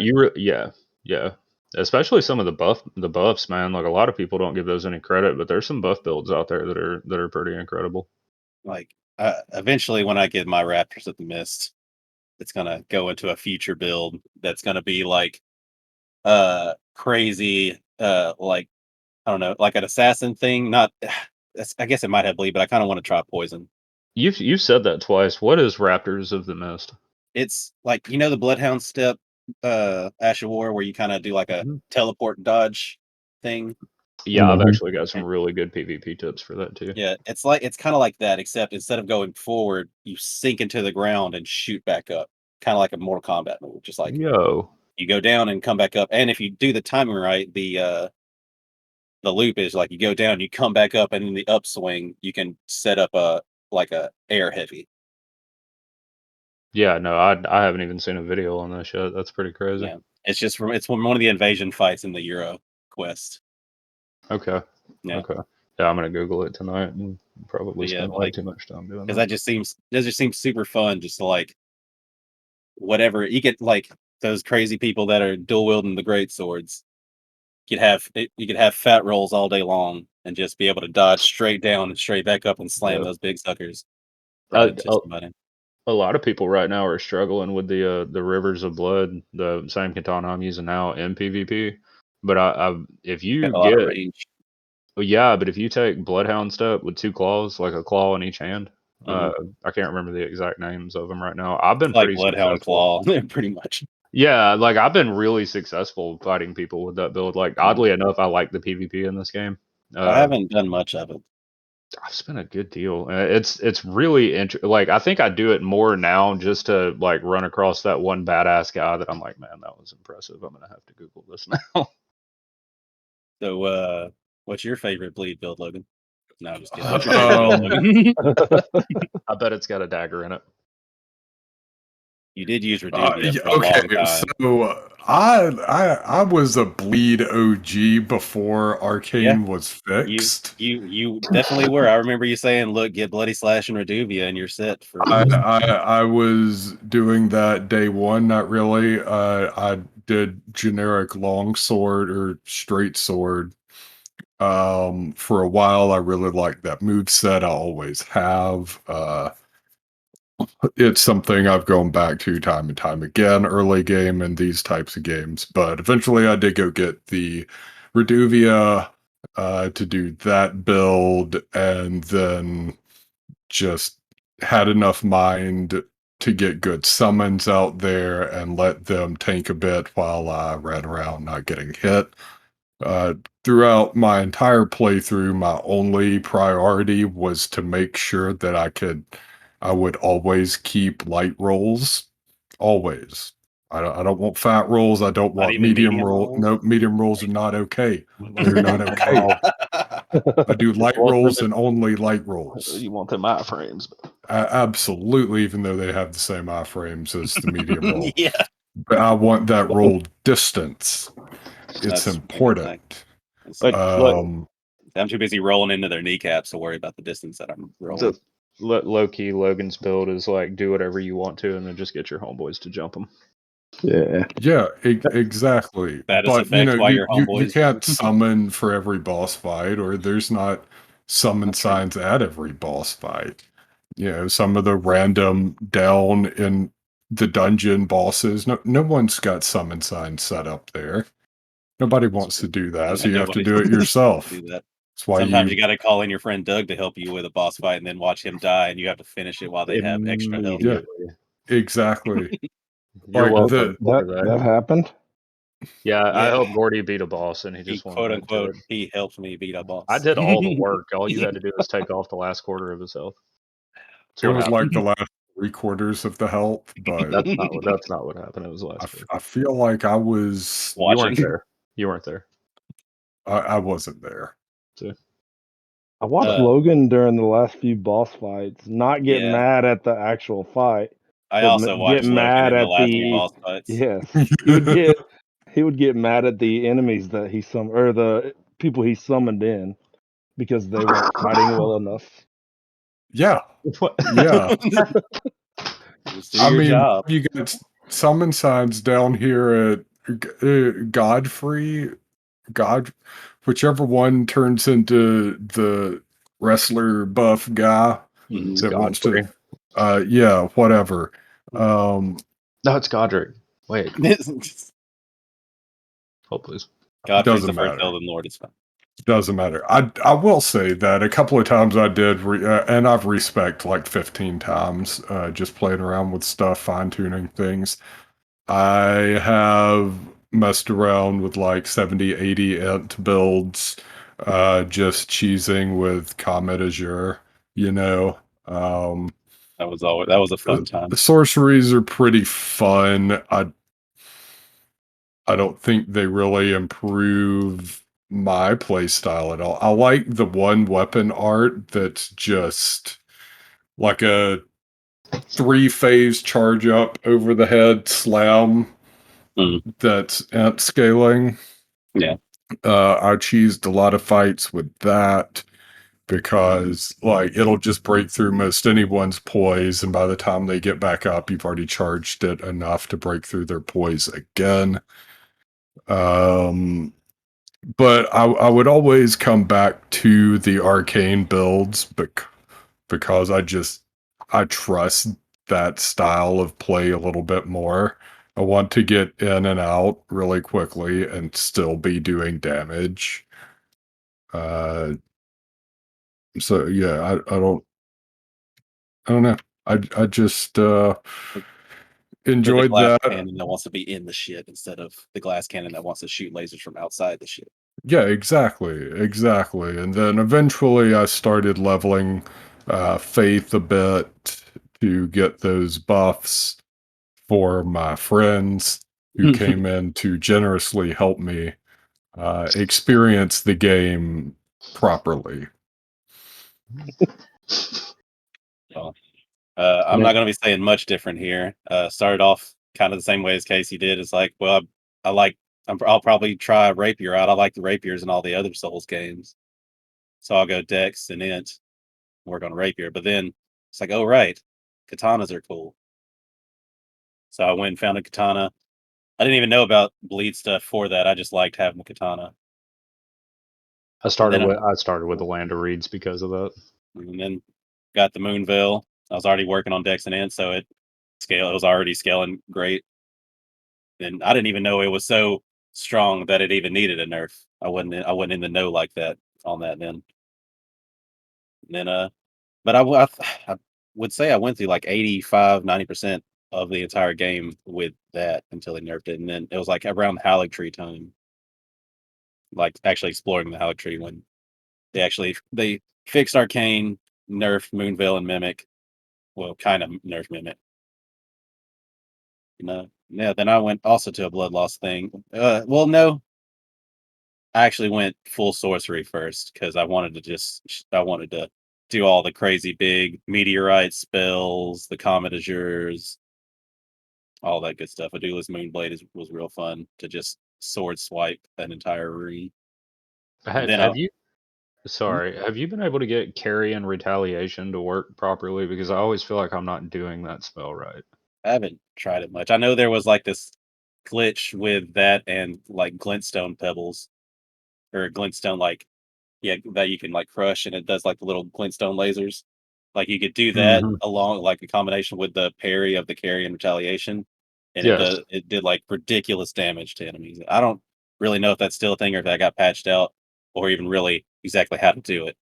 yeah. Especially some of the buffs, man. Like a lot of people don't give those any credit, but there's some buff builds out there that are pretty incredible. Like eventually, when I get my Raptors of the Mist, it's gonna go into a future build that's gonna be like crazy, like I don't know, like an assassin thing. Not, I guess it might have bleed, but I kind of want to try poison. You've said that twice. What is Raptors of the Mist? It's like the Bloodhound step, Ash of War, where you kind of do like a teleport dodge thing. Yeah, I've actually got some really good PvP tips for that too. Yeah, it's kind of like that, except instead of going forward, you sink into the ground and shoot back up, kind of like a Mortal Kombat move. Just like you go down and come back up, and if you do the timing right, the loop is like you go down, you come back up, and in the upswing, you can set up a air heavy. Yeah, no, I haven't even seen a video on that yet. That's pretty crazy. Yeah, it's from one of the invasion fights in the Euro quest. Okay. Yeah. Okay. Yeah, I'm gonna Google it tonight and probably spend way too much time doing that. Because that just seems super fun. Just to like whatever you get, like those crazy people that are dual wielding the great swords. You could have fat rolls all day long and just be able to dodge straight down and straight back up and slam those big suckers. Right to somebody. A lot of people right now are struggling with the Rivers of Blood, the same katana I'm using now in PvP. But if you get range. Well, yeah, but if you take Bloodhound step with 2 claws, like a claw in each hand, I can't remember the exact names of them right now. I've been pretty Bloodhound successful. claw, pretty much. Yeah, like I've been really successful fighting people with that build. Like oddly enough, I like the PvP in this game. I haven't done much of it. I've spent a good deal. It's really like I think I do it more now just to like run across that one badass guy that I'm like, man, that was impressive. I'm gonna have to Google this now. So, what's your favorite bleed build, Logan? No, I'm just kidding. What's your favorite build, Logan? I bet it's got a dagger in it. You did use Reduvia for a long time. So I was a bleed OG before Arcane was fixed. You definitely were. I remember you saying, "Look, get Bloody Slash and Reduvia, and you're set for." I was doing that day one. Not really. I did generic longsword or straight sword. For a while, I really liked that move set. I always have. It's something I've gone back to time and time again, early game and these types of games. But eventually I did go get the Reduvia to do that build, and then just had enough mind to get good summons out there and let them tank a bit while I ran around not getting hit. Throughout my entire playthrough, my only priority was to make sure that I would always keep light rolls. Always. I don't want fat rolls. I don't want medium roll. No, medium rolls are not okay. They're not okay. I do light rolls and only light rolls. You want them iframes. Absolutely, even though they have the same iframes as the medium roll. Yeah. But I want that roll distance. It's important. I'm too busy rolling into their kneecaps to worry about the distance that I'm rolling. Low key, Logan's build is like do whatever you want to, and then just get your homeboys to jump them. Yeah, exactly. But you can't summon for every boss fight, or there's not summon signs at every boss fight. Some of the random down in the dungeon bosses, no one's got summon signs set up there. Nobody wants to do that, so you have to do it yourself. That's why sometimes you got to call in your friend Doug to help you with a boss fight, and then watch him die, and you have to finish it while they have extra health. Yeah, exactly. You're welcome. That happened. Yeah, I helped Gordy beat a boss, and he just quote unquote he helped me beat a boss. I did all the work. All you had to do was take off the last quarter of his health. It was like the last 3/4 of the health, but that's not what happened. It was last. I feel like I was watching. You weren't there. You weren't there. I wasn't there. I watched Logan during the last few boss fights, not get mad at the actual fight, I also watched get Logan mad in the at last few the boss fights. yes. He would get mad at the enemies that he or the people he summoned in because they weren't fighting well enough. Yeah. What? Yeah. Just do your job. You got summon signs down here at Godfrey, whichever one turns into the wrestler buff guy that wants to, Godfrey. yeah, whatever. No, it's Godric. Wait, hold please. Godfrey's the Doesn't first matter. Elden Lord. It's fine. Doesn't matter. I will say that a couple of times I did, and I've respect like 15 times, just playing around with stuff, fine tuning things. I have messed around with like 70, 80 int builds, just cheesing with Comet Azure, you know. That was a fun time. The sorceries are pretty fun. I don't think they really improve my playstyle at all. I like the one weapon art that's just like a 3-phase charge up over the head slam that's ant scaling. Yeah. I cheesed a lot of fights with that because like it'll just break through most anyone's poise, and by the time they get back up, you've already charged it enough to break through their poise again. But I would always come back to the arcane builds because I trust that style of play a little bit more. I want to get in and out really quickly and still be doing damage. So yeah, I don't know. I just enjoyed glass that. cannon that wants to be in the shit instead of the glass cannon that wants to shoot lasers from outside the shit. Yeah, exactly. And then eventually I started leveling Faith a bit to get those buffs for my friends who came in to generously help me experience the game properly. Well, I'm not going to be saying much different here. Started off kind of the same way as Kasey did. It's like, well, I'll probably try Rapier out. I like the Rapiers in all the other Souls games. So I'll go Dex and Int, work on Rapier. But then it's like, oh, right, katanas are cool. So I went and found a katana. I didn't even know about bleed stuff for that. I just liked having a katana. I started with the Land of Reeds because of that. And then got the Moonveil. I was already working on Dex and Int, so it was already scaling great. And I didn't even know it was so strong that it even needed a nerf. I wasn't in the know like that on that then. And then but I would say I went through like 85-90% of the entire game with that until they nerfed it. And then it was like around the Halleck Tree time. Like actually exploring the Halleck Tree when they fixed Arcane, nerfed Moonveil and Mimic. Well, kind of nerfed Mimic. Yeah, then I went also to a blood loss thing. Well, no, I actually went full sorcery first because I wanted to do all the crazy big meteorite spells, the Comet Azures, all that good stuff. A Duelist Moonblade was real fun to just sword swipe an entire room. Have you been able to get carry and retaliation to work properly? Because I always feel like I'm not doing that spell right. I haven't tried it much. I know there was like this glitch with that and like glintstone pebbles or glintstone that you can like crush and it does like the little glintstone lasers. Like you could do that along like a combination with the parry of the carry and retaliation, and it did like ridiculous damage to enemies. I don't really know if that's still a thing or if that got patched out or even really exactly how to do it.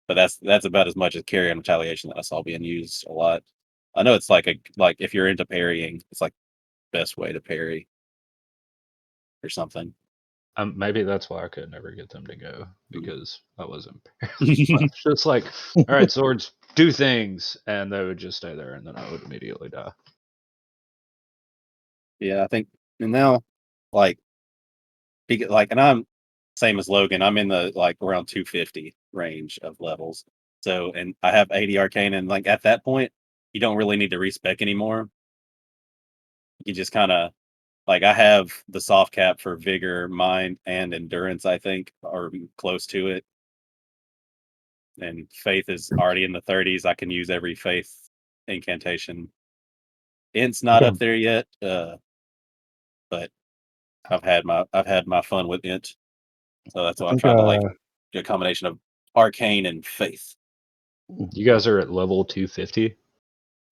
But that's about as much as carry and retaliation that I saw being used a lot. I know it's like if you're into parrying, it's like best way to parry or something. Maybe that's why I could never get them to go because I wasn't. Just like, all right, swords do things, and they would just stay there, and then I would immediately die. Yeah, I think, and now, like, and I'm same as Logan. I'm in the like around 250 range of levels. So, and I have 80 arcane, and like at that point, you don't really need to respec anymore. You just kind of like I have the soft cap for vigor, mind, and endurance. I think, or close to it. And faith is already in the 30s. I can use every faith incantation. Int's not up there yet, but I've had my fun with Int, so that's why I'm trying to like do a combination of arcane and faith. You guys are at level 250.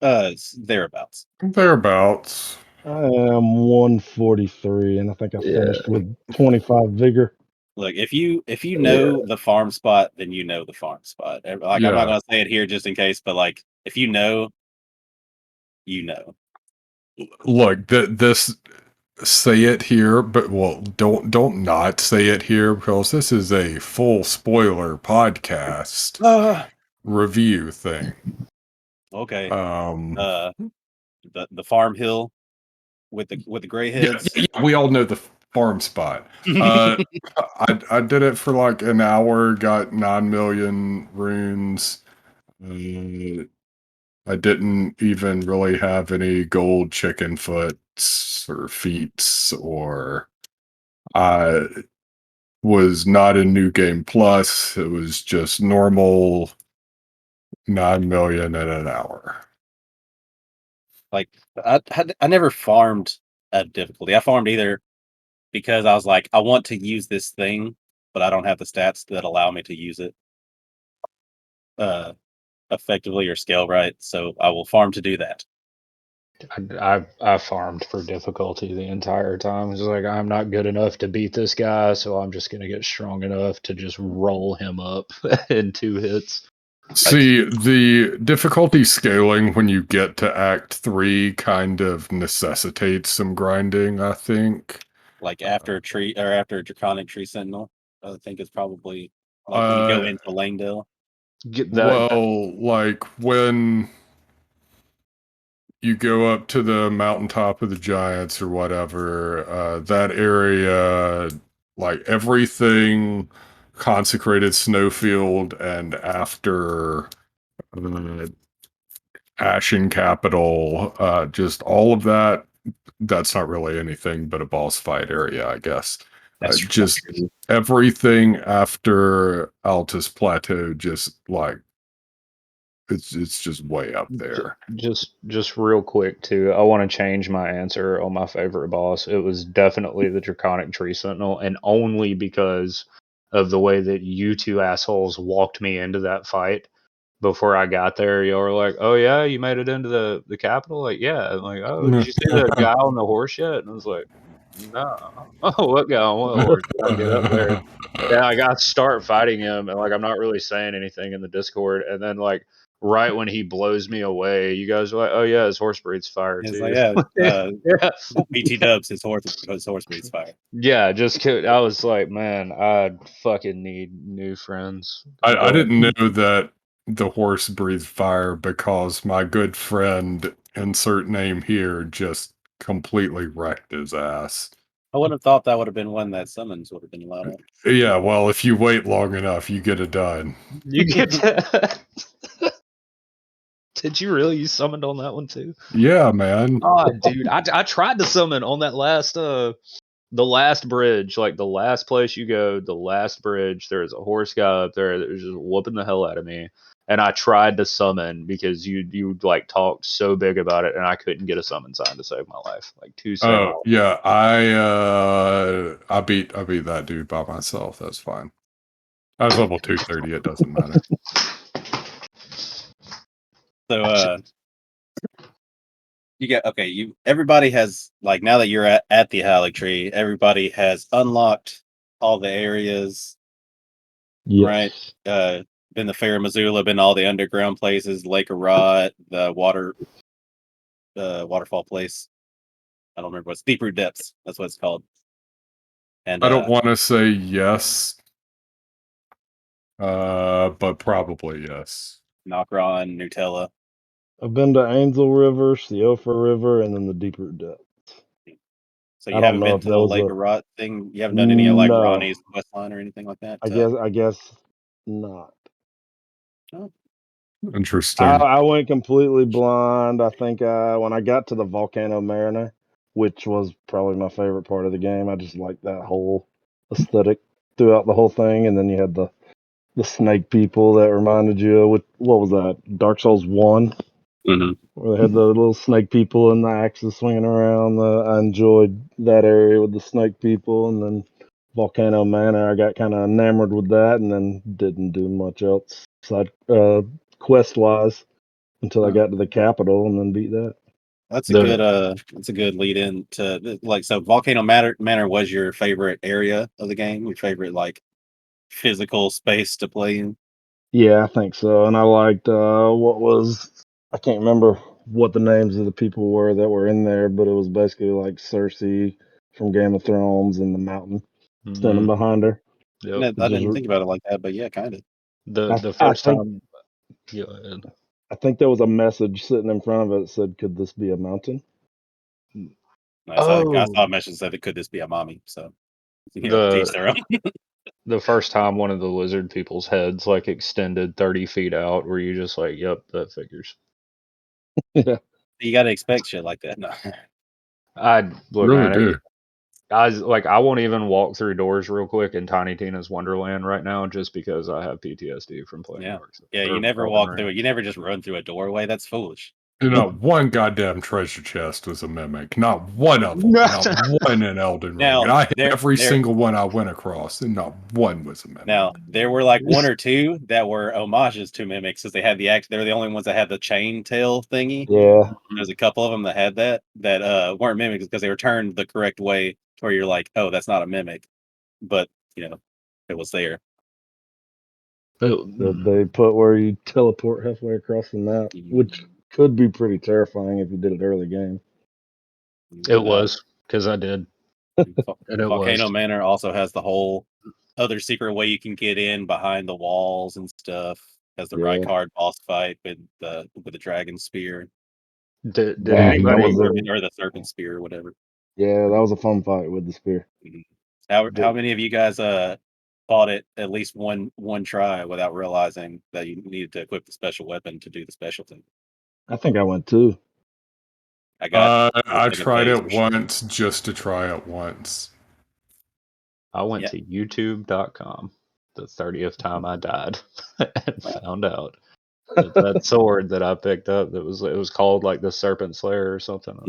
It's thereabouts. Thereabouts. I am 143, and I think I finished with 25 vigor. Look, if you know the farm spot, then you know the farm spot. Like I'm not gonna say it here just in case, but like if you know, you know. Look, this say it here, but well, don't not say it here because this is a full spoiler podcast review thing. Okay. The farm hill with the gray heads. Yeah, we all know the farm spot. I did it for like an hour, got 9 million runes. I didn't even really have any gold chicken foots or feats, or I was not in New Game Plus. It was just normal 9 million in an hour. Like I never farmed at difficulty. I farmed either because I was like, I want to use this thing, but I don't have the stats that allow me to use it effectively or scale right. So I will farm to do that. I farmed for difficulty the entire time. It's like I'm not good enough to beat this guy, so I'm just gonna get strong enough to just roll him up in 2 hits. See, the difficulty scaling when you get to Act 3 kind of necessitates some grinding, I think. Like after after Draconic Tree Sentinel, I think it's probably like when you go into Langdale. Well, like when you go up to the mountaintop of the giants or whatever, that area, like everything consecrated snowfield and after Ashen Capital, just all of that, that's not really anything but a boss fight area, I guess. That's just everything after Altus Plateau, just like it's just way up there. Just real quick too, I want to change my answer on my favorite boss. It was definitely the Draconic Tree Sentinel, and only because of the way that you two assholes walked me into that fight. Before I got there, y'all were like, "Oh yeah, you made it into the capital." Like, yeah. I'm like, "Oh, did you see the guy on the horse yet?" And I was like, "No." Oh, what guy on what horse? Gotta get up there. Yeah, I got to start fighting him, and like I'm not really saying anything in the Discord, and then like right when he blows me away, you guys are like, "Oh yeah, his horse breathes fire It's too." like, yeah, yeah. BT Dubs, his horse breathes fire. Yeah, I was like, man, I fucking need new friends. I didn't know that the horse breathed fire because my good friend, insert name here, just completely wrecked his ass. I would have thought that would have been one that summons would have been allowed on. Yeah, well, if you wait long enough, you get it done. You get to... Did you really? You summoned on that one too? Yeah, man. Oh, dude, I tried to summon on that last the last bridge, like the last place you go, the last bridge. There's a horse guy up there that was just whooping the hell out of me, and I tried to summon because you like talked so big about it, and I couldn't get a summon sign to save my life. Like 2 seconds. Oh yeah, I beat that dude by myself. That's fine. I was level 230. It doesn't matter. So you get everybody has, like, now that you're at the Halleck Tree, everybody has unlocked all the areas. Yes. Right? Been the Fair Missoula, been all the underground places, Lake of Rot, the waterfall place. I don't remember what's Deeproot Depths. That's what it's called. And I don't want to say yes, but probably yes. Nokron, Nutella. I've been to Ainsel River, Seofa River, and then the Deeproot Depths. So you haven't been to the Lake of Rot thing? You haven't done any like Ronnie's quest line or anything like that? I guess not. Oh. Interesting. I went completely blind. I think when I got to the Volcano Mariner, which was probably my favorite part of the game, I just liked that whole aesthetic throughout the whole thing. And then you had the snake people that reminded you of what was that? Dark Souls 1? Mm-hmm. Where they had the little snake people and the axes swinging around. I enjoyed that area with the snake people, and then Volcano Manor, I got kind of enamored with that, and then didn't do much else side quest wise until I got to the capital, and then beat that. That's a good lead in to so Volcano Manor was your favorite area of the game, your favorite like physical space to play in. Yeah, I think so. And I liked I can't remember what the names of the people were that were in there, but it was basically like Cersei from Game of Thrones and the mountain standing behind her. Yep. I didn't think about it like that, but yeah, kind of. The first time. Yeah. I think there was a message sitting in front of it that said, "Could this be a mountain?" I saw a message that said, "Could this be a mommy?" So teach their own. The first time one of the lizard people's heads like extended 30 feet out, where you just like, yep, that figures. Yeah. You got to expect shit like that. No. I Really do. I won't even walk through doors real quick in Tiny Tina's Wonderland right now, just because I have PTSD from playing Dark Souls. Yeah, you never walk through it. You never just run through a doorway. That's foolish. One goddamn treasure chest was a mimic. Not one of them. Not one in Elden Ring. Now, and I hit every single one I went across, and not one was a mimic. Now, there were like one or two that were homages to mimics, because they had they were the only ones that had the chain tail thingy. Yeah. There's a couple of them that had that weren't mimics because they were turned the correct way to where you're like, oh, that's not a mimic. But, it was there. That they put where you teleport halfway across the map, which could be pretty terrifying if you did it early game. It was, because I did. And Volcano Manor also has the whole other secret way you can get in behind the walls and stuff. Has the right card boss fight with the dragon spear. Did anybody or the serpent spear or whatever? Yeah, that was a fun fight with the spear. How many of you guys fought it at least one try without realizing that you needed to equip the special weapon to do the special thing? I think I went too. I tried it once just to try it once. I went to youtube.com the 30th time I died and found out that sword that I picked up it was called like the Serpent Slayer or something.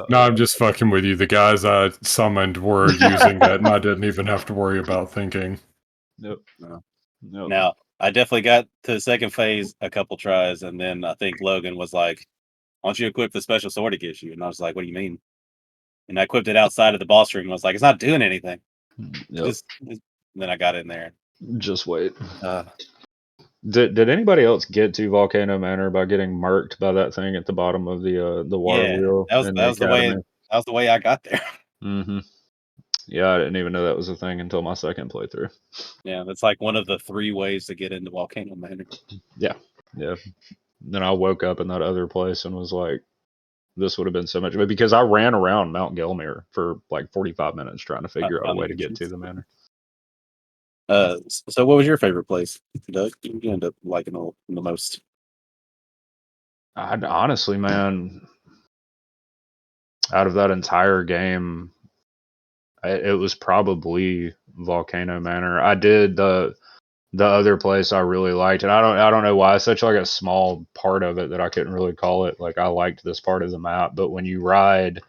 No, I'm just fucking with you. The guys I summoned were using it, and I didn't even have to worry about thinking. Nope. Now, I definitely got to the second phase a couple tries, and then I think Logan was like, "Why don't you equip the special sword it gives you?" And I was like, "What do you mean?" And I equipped it outside of the boss room. I was like, "It's not doing anything." Then I got in there. Just wait. Did anybody else get to Volcano Manor by getting marked by that thing at the bottom of the water wheel? That was the way I got there. Mm-hmm. Yeah, I didn't even know that was a thing until my second playthrough. Yeah, that's like one of the 3 ways to get into Volcano Manor. Yeah. Then I woke up in that other place and was like, this would have been so much, but because I ran around Mount Gelmir for like 45 minutes trying to figure out a way to get to the manor. So what was your favorite place, Doug? You end up liking the most? Honestly, man, out of that entire game, it was probably Volcano Manor. I did the other place I really liked, and I don't know why. It's such like a small part of it that I couldn't really call it. Like I liked this part of the map, but when you ride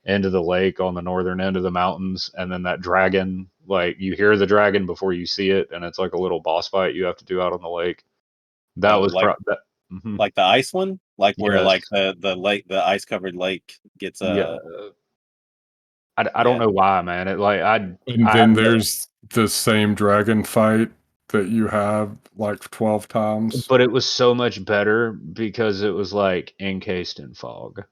into the lake on the northern end of the mountains, and then that dragon, like you hear the dragon before you see it, and it's like a little boss fight you have to do out on the lake. That was like the ice one, like where like the lake, the ice covered lake gets I don't know why, man. It like and then there's the same dragon fight that you have like 12 times. But it was so much better because it was like encased in fog.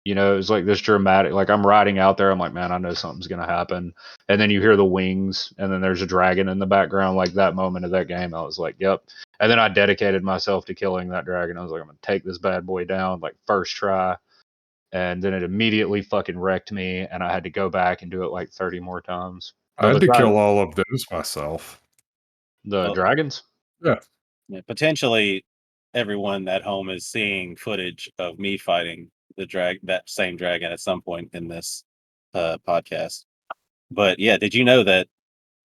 It was like this dramatic, like I'm riding out there, I'm like, man, I know something's gonna happen. And then you hear the wings, and then there's a dragon in the background. Like that moment of that game, I was like, yep. And then I dedicated myself to killing that dragon. I was like, I'm gonna take this bad boy down, like first try. And then it immediately fucking wrecked me, and I had to go back and do it like 30 more times. I had to kill all of those myself. The dragons? Yeah. Potentially, everyone at home is seeing footage of me fighting that same dragon at some point in this podcast. But yeah, did you know that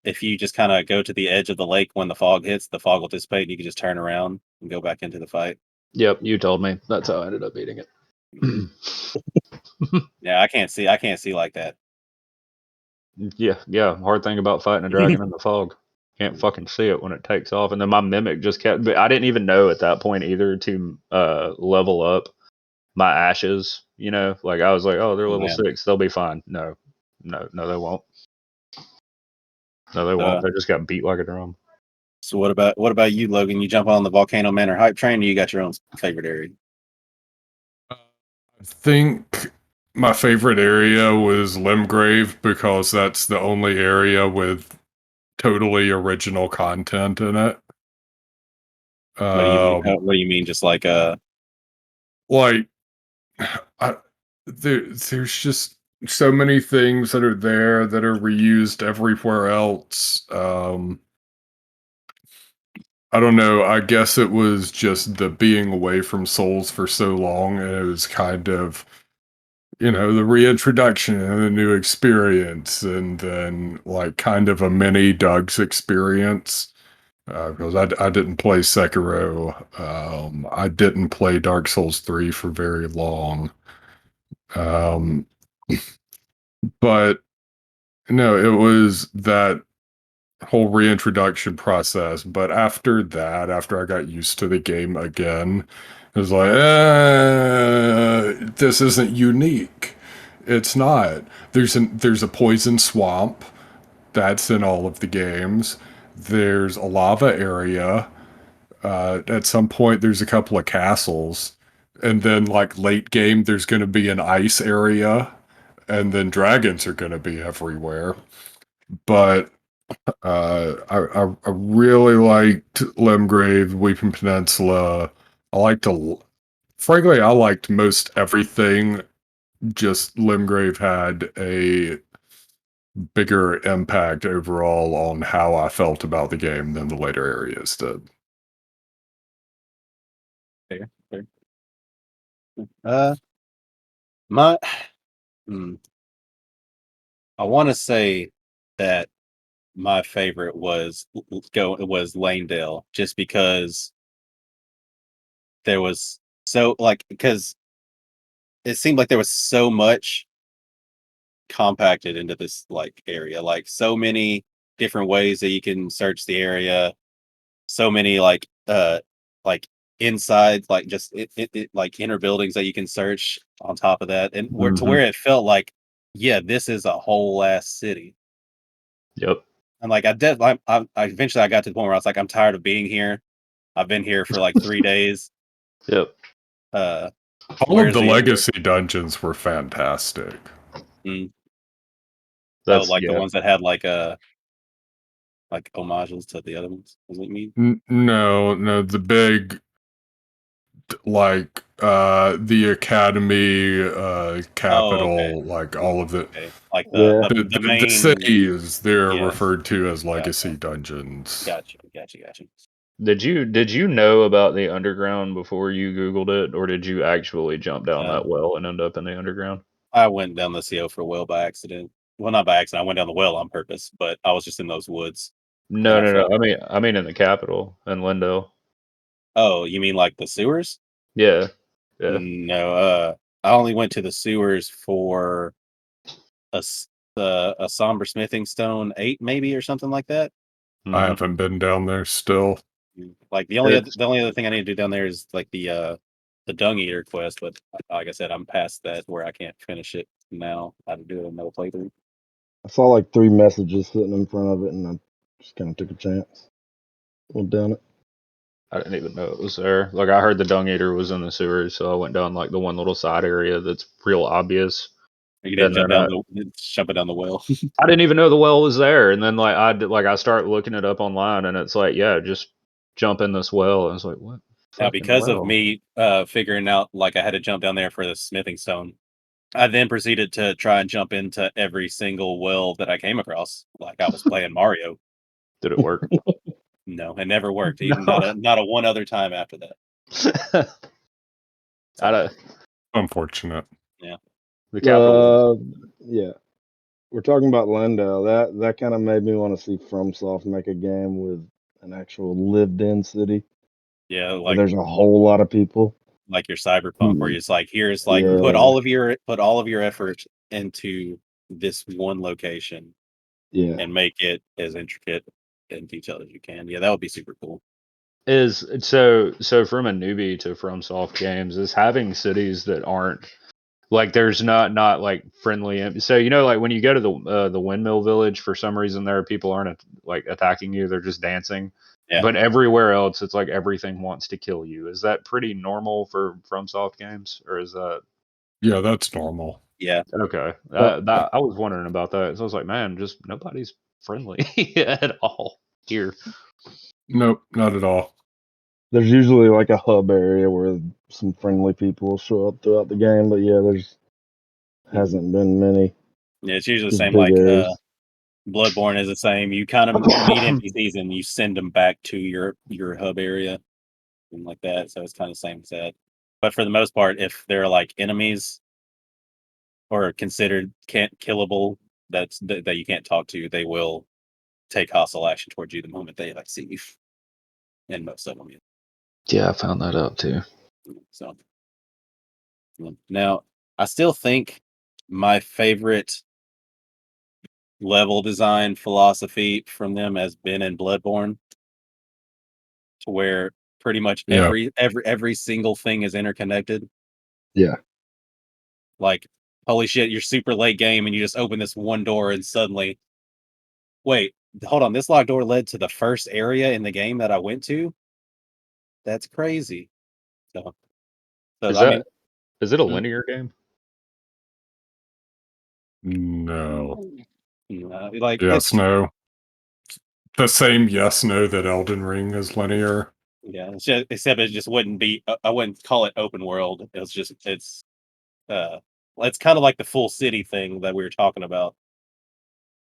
if you just kind of go to the edge of the lake when the fog hits, the fog will dissipate and you can just turn around and go back into the fight? Yep, you told me. That's how I ended up beating it. Yeah, I can't see like that. Yeah. Hard thing about fighting a dragon in the fog. Can't fucking see it when it takes off. And then my mimic just kept. But I didn't even know at that point either to level up my ashes. You know, like I was like, oh, they're level 6, they'll be fine. No, they won't. No, they won't. They just got beat like a drum. So what about you, Logan? You jump on the Volcano Manor hype train, or you got your own favorite area? I think my favorite area was Limgrave because that's the only area with totally original content in it. What do you mean? What do you mean? Just like there's just so many things that are there that are reused everywhere else. I don't know. I guess it was just the being away from Souls for so long, and it was kind of, the reintroduction and the new experience, and then like kind of a mini Doug's experience. Because I didn't play Sekiro. I didn't play Dark Souls 3 for very long. But no, it was that whole reintroduction process. But after that, after I got used to the game again, it was like, this isn't unique. It's not. There's a poison swamp that's in all of the games. There's a lava area. At some point, there's a couple of castles. And then, like, late game, there's going to be an ice area. And then dragons are going to be everywhere. But I really liked Limgrave, Weeping Peninsula. Frankly, I liked most everything. Just Limgrave had a bigger impact overall on how I felt about the game than the later areas did. fair. My, I want to say that my favorite was Lanedale, just because there was because it seemed like there was so much compacted into this like area, like so many different ways that you can search the area, so many like inside, like just it like inner buildings that you can search on top of that, and to where it felt like, yeah, this is a whole ass city. Yep. And like I eventually I got to the point where I was like, I'm tired of being here. I've been here for like 3 days. Yep. All of the legacy dungeons were fantastic. That's the ones that had like homages to the other ones. Is what you mean? No, the big like the Academy capital, like all of it. Okay. Like the main the cities, they're referred to as legacy dungeons. Gotcha. Did you know about the underground before you Googled it, or did you actually jump down that well and end up in the underground? I went down the CO for well by accident. Well, not by accident. I went down the well on purpose, but I was just in those woods. No. I mean in the capital in Lindale. Oh, you mean like the sewers? Yeah. No. I only went to the sewers for a somber smithing stone 8, maybe, or something like that. I haven't been down there still. Like the only other thing I need to do down there is like the Dung Eater quest, but like I said, I'm past that where I can't finish it now. I have to do another playthrough. I saw like 3 messages sitting in front of it, and I just kind of took a chance. Went down it. I didn't even know it was there. Like I heard the Dung Eater was in the sewers, so I went down like the one little side area that's real obvious. You didn't jump down the well. I didn't even know the well was there, and then I start looking it up online, and it's like, yeah, just jump in this well. And I was like, what? Now, because of me figuring out like I had to jump down there for the smithing stone, I then proceeded to try and jump into every single well that I came across, like I was playing Mario. Did it work? No, it never worked. Even not a one other time after that. Unfortunate. Yeah. The capital. Yeah. We're talking about Lindell. That kind of made me want to see FromSoft make a game with an actual lived-in city. Yeah, where like there's a whole lot of people. Like your Cyberpunk, where it's like, here's like Yeah. put all of your effort into this one location, Yeah. and make it as intricate and detailed as you can. Yeah, that would be super cool. Is so from a newbie to FromSoft games, is having cities that aren't like, there's not like friendly. So like when you go to the windmill village, for some reason there are people aren't like attacking you; they're just dancing. Yeah. But everywhere else, it's like everything wants to kill you. Is that pretty normal for FromSoft games, or is that? Yeah, that's normal. Yeah. Okay. That I was wondering about that. So I was like, man, just nobody's friendly at all here. Nope, not at all. There's usually like a hub area where some friendly people will show up throughout the game, but yeah, there's hasn't been many. Yeah, it's usually the Just same. big Like areas. Bloodborne is the same. You kind of meet NPCs and you send them back to your hub area and like that. So it's kind of the same set. But for the most part, if they're like enemies or considered can't killable, that you can't talk to, they will take hostile action towards you the moment they like see you. And most of them, yeah. Yeah, I found that out too. So now, I still think my favorite level design philosophy from them has been in Bloodborne, to where pretty much Yeah. every single thing is interconnected. Yeah. Like, holy shit, you're super late game and you just open this one door and suddenly, wait, hold on, this locked door led to the first area in the game that I went to? That's crazy. So Is it a linear game? No. Like, Yes, no. The same yes, no that Elden Ring is linear. Yeah, except it just wouldn't be. I wouldn't call it open world. It's kind of like the full city thing that we were talking about.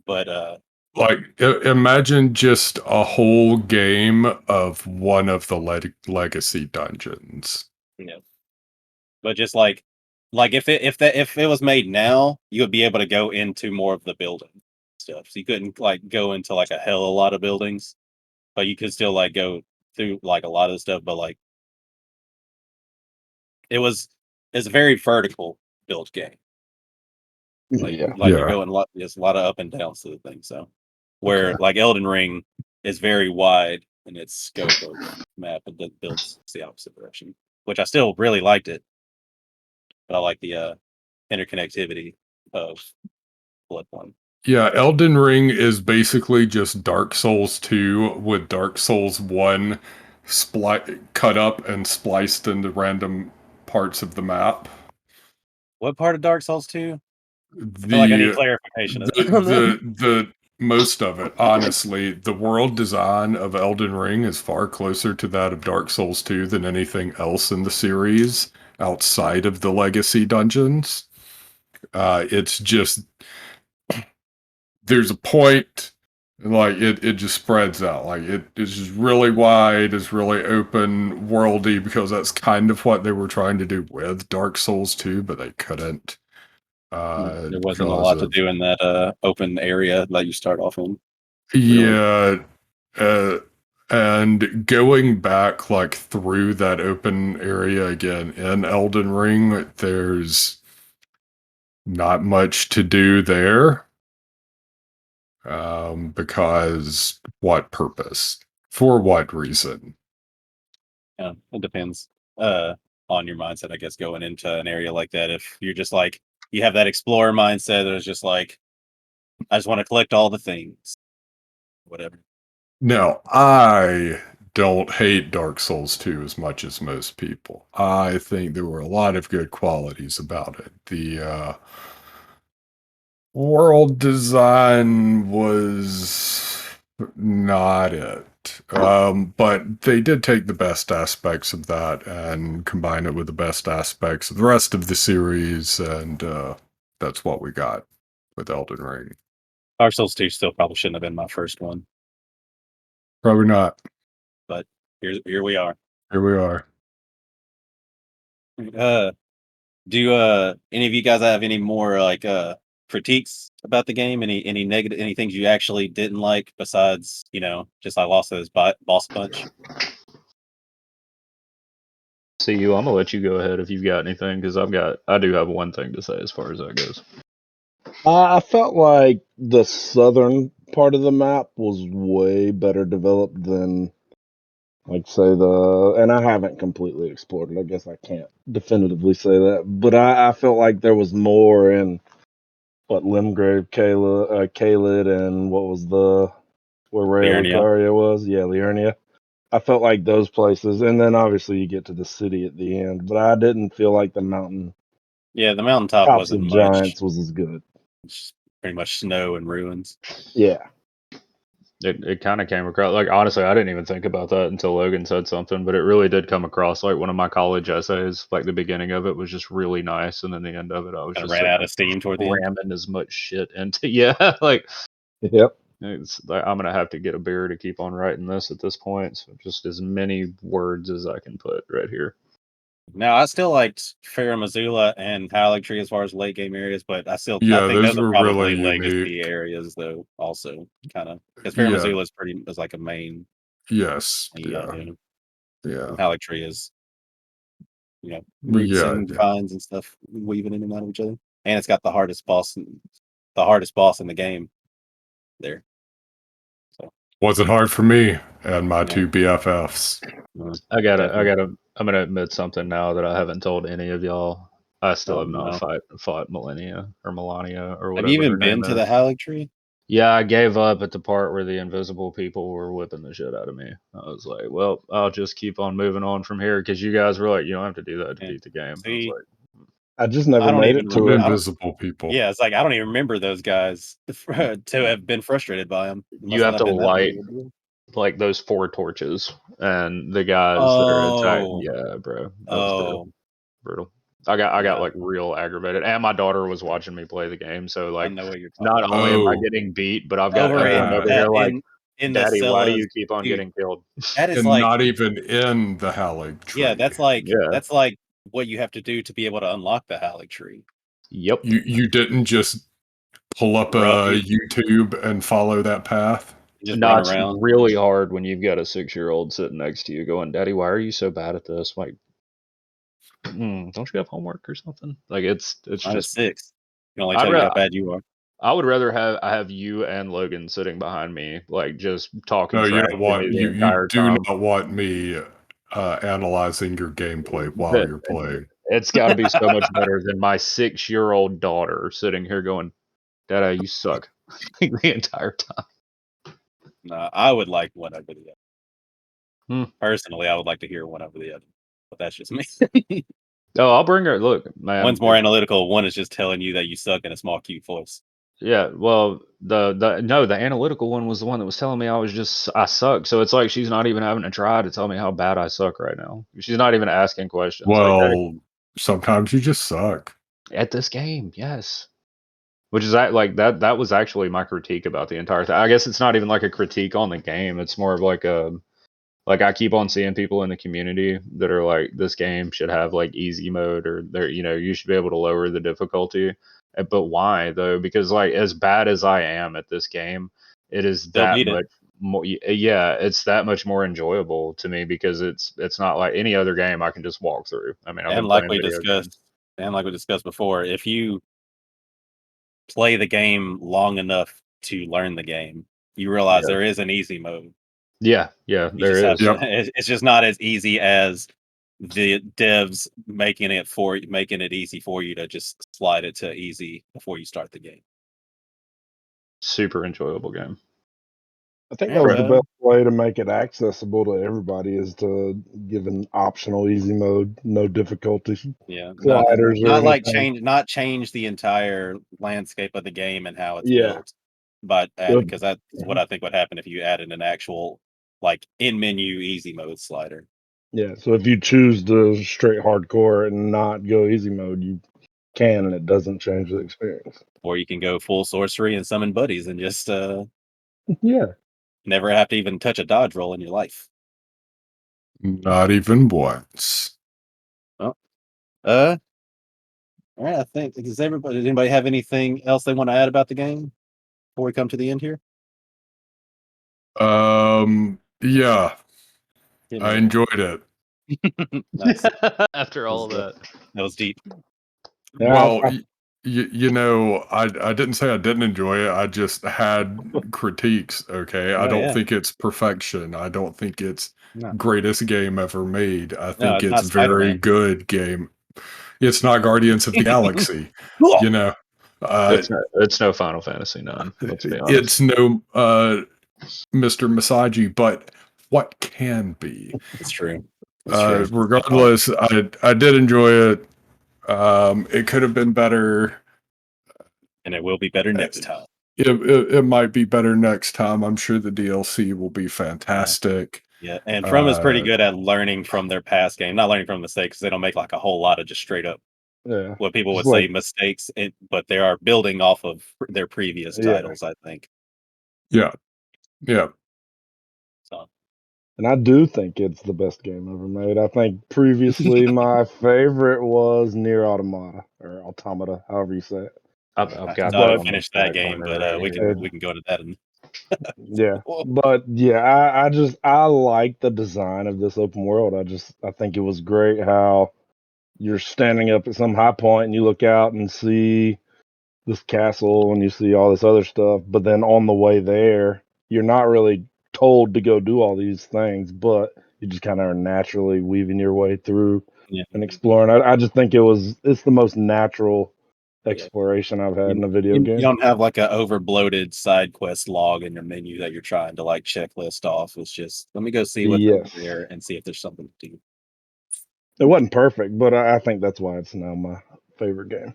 But Like, imagine just a whole game of one of the legacy dungeons. yeah, but just like if it was made now, you would be able to go into more of the building stuff. So you couldn't like go into like a hell of a lot of buildings, but you could still like go through like a lot of the stuff. But like it's a very vertical build game. Like Yeah. you're going there's a lot of up and downs to the thing. So where like Elden Ring is very wide in its scope of map, and that builds the opposite direction, which I still really liked it. But I like the interconnectivity of Bloodborne. Yeah, Elden Ring is basically just Dark Souls 2 with Dark Souls 1 cut up and spliced into random parts of the map. What part of Dark Souls 2? I feel like I need clarification of that. The most of it, honestly, the world design of Elden Ring is far closer to that of Dark Souls 2 than anything else in the series outside of the legacy dungeons. It's just there's a point, like it just spreads out, like it's just really wide, it's really open worldy, because that's kind of what they were trying to do with Dark Souls 2, but they couldn't. There wasn't a lot to do in that open area that you start off in. Really. Yeah, and going back like through that open area again in Elden Ring, there's not much to do there. Because what purpose? For what reason? Yeah, it depends on your mindset, I guess, going into an area like that. If you're just like, you have that explorer mindset that is just like, I just want to collect all the things, whatever. No, I don't hate Dark Souls 2 as much as most people. I think there were a lot of good qualities about it. The world design was not it. But they did take the best aspects of that and combine it with the best aspects of the rest of the series, and that's what we got with Elden Ring. Dark Souls 2 still probably shouldn't have been my first one. Probably not. But here we are. Here we are. Do any of you guys have any more like critiques about the game? Any negative, any things you actually didn't like besides just I lost those boss punch? See you. I'm gonna let you go ahead if you've got anything because I do have one thing to say as far as that goes. I felt like the southern part of the map was way better developed than, like, say and I haven't completely explored it. I guess I can't definitively say that, but I felt like there was more in Limgrave, Caelid, and what was where Ray Liurnia. Lucaria was? Yeah, Liurnia. I felt like those places, and then obviously you get to the city at the end, but I didn't feel like the mountain Yeah, the mountaintop Tops wasn't of much. Giants was as good. It's pretty much snow and ruins. Yeah. It kind of came across like honestly, I didn't even think about that until Logan said something, but it really did come across like one of my college essays. Like the beginning of it was just really nice, and then the end of it, I was Kind of just ran out of steam toward the end. ramming as much shit into. Yeah, like Yep. it's like I'm gonna have to get a beer to keep on writing this at this point. So just as many words as I can put right here. Now, I still liked Fair Missoula and Haligtree as far as late game areas, but I think those those are were probably really legacy unique. areas, though. Also, kind of because Fair Yeah. Missoula is like a main. Yes. Yeah. Yeah. Haligtree is roots and vines and stuff weaving in and out of each other, and it's got the hardest boss in the game there. So Wasn't hard for me and my Yeah. two BFFs. I'm gonna admit something now that I haven't told any of y'all. I still have not fought Melania or Melania or whatever. Have you even her been name to the is. Haligtree? Yeah, I gave up at the part where the invisible people were whipping the shit out of me. I was like, well, I'll just keep on moving on from here because you guys were like, you don't have to do that to beat the game. I was like, I just never I don't made even it to it. Invisible people. Yeah, it's like I don't even remember those guys to have been frustrated by them. you have to light like those 4 torches and the guys that are attacking. Yeah, bro, that was brutal. I got like real aggravated, and my daughter was watching me play the game, so like I know what you're talking not about. only am I getting beat, but I've got Over everyone over here like, in Daddy, the why do Cellas, you keep on getting killed? That is and like not even in the Haligtree. Yeah, that's like what you have to do to be able to unlock the Haligtree. Yep. You didn't just pull up a YouTube and follow that path. Just run It's around. really hard when you've got a 6-year-old sitting next to you going, Daddy, why are you so bad at this? Like, don't you have homework or something? Like it's just 6. You can only tell you how bad you are. I would rather have you and Logan sitting behind me, like just talking No, you trash don't to want me the you entire do time. not want me analyzing your gameplay while you're playing. It's got to be so much better than my 6-year-old daughter sitting here going, Dada, you suck the entire time. No, I would like one over the other. Personally, I would like to hear one over the other, but that's just me. Oh, I'll bring her. Look, man. One's more analytical. One is just telling you that you suck in a small, cute voice. Yeah, well, the analytical one was the one that was telling me I suck. So it's like she's not even having to try to tell me how bad I suck right now. She's not even asking questions. Well, sometimes you just suck at this game. Yes. Which is that was actually my critique about the entire thing. I guess it's not even like a critique on the game. It's more of like I keep on seeing people in the community that are like, this game should have like easy mode, or you should be able to lower the difficulty. But why though? Because like as bad as I am at this game, it is that much more. Yeah, it's that much more enjoyable to me because it's not like any other game I can just walk through. I mean, I've been playing video games. And like we discussed before, if you play the game long enough to learn the game, you realize there is an easy mode. Yeah, there is. It's just not as easy as the devs making it easy for you to just slide it to easy before you start the game. Super enjoyable game. I think that was the best way to make it accessible to everybody is to give an optional easy mode, no difficulty. Yeah, sliders not change the entire landscape of the game and how it's built, but because that's what I think would happen if you added an actual like in menu easy mode slider. Yeah, so if you choose the straight hardcore and not go easy mode, you can, and it doesn't change the experience. Or you can go full sorcery and summon buddies and just never have to even touch a dodge roll in your life. Not even once. Well, All right, I think does anybody have anything else they want to add about the game before we come to the end here? Yeah, I enjoyed it. Nice. After all of that. That was deep. Yeah, Well, you know, I didn't say I didn't enjoy it. I just had critiques. Okay, I Oh, don't yeah. think it's perfection. I don't think it's No. greatest game ever made. I No, think it's it's not very Spider-Man. good game. It's not Guardians of the Galaxy. You know, It's no Final Fantasy 9. Let's be honest. it's no Mr. Masagi, but what can be? It's true. It's true. Regardless, I did enjoy it. It could have been better. And it will be better next time. It might be better next time. I'm sure the DLC will be fantastic. Yeah, and From is pretty good at learning from their past game, not learning from mistakes. They don't make like a whole lot of just straight up what people would say mistakes, but they are building off of their previous titles, I think. Yeah. So. And I do think it's the best game ever made. I think previously my favorite was Nier Automata, or Automata, however you say it. I've got to finish that game, but we can go to that. Yeah, but yeah, I like the design of this open world. I think it was great how you're standing up at some high point and you look out and see this castle and you see all this other stuff, but then on the way there, you're not really told to go do all these things, but you just kind of are naturally weaving your way through and exploring. I just think it's the most natural exploration I've had in a video game. You don't have like a over bloated side quest log in your menu that you're trying to like checklist off. It's just let me go see what's over there and see if there's something to do. It wasn't perfect, but I think that's why it's now my favorite game.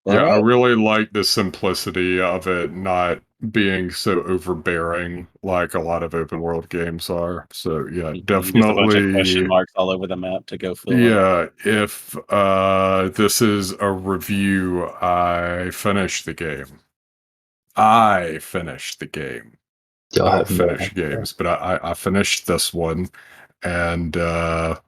Yeah, I really like the simplicity of it not being so overbearing like a lot of open world games are. So yeah, definitely. Just a bunch of question marks all over the map to go fill up. If this is a review, I finished the game. I finished the game. I don't finish games, but I finished this one, and I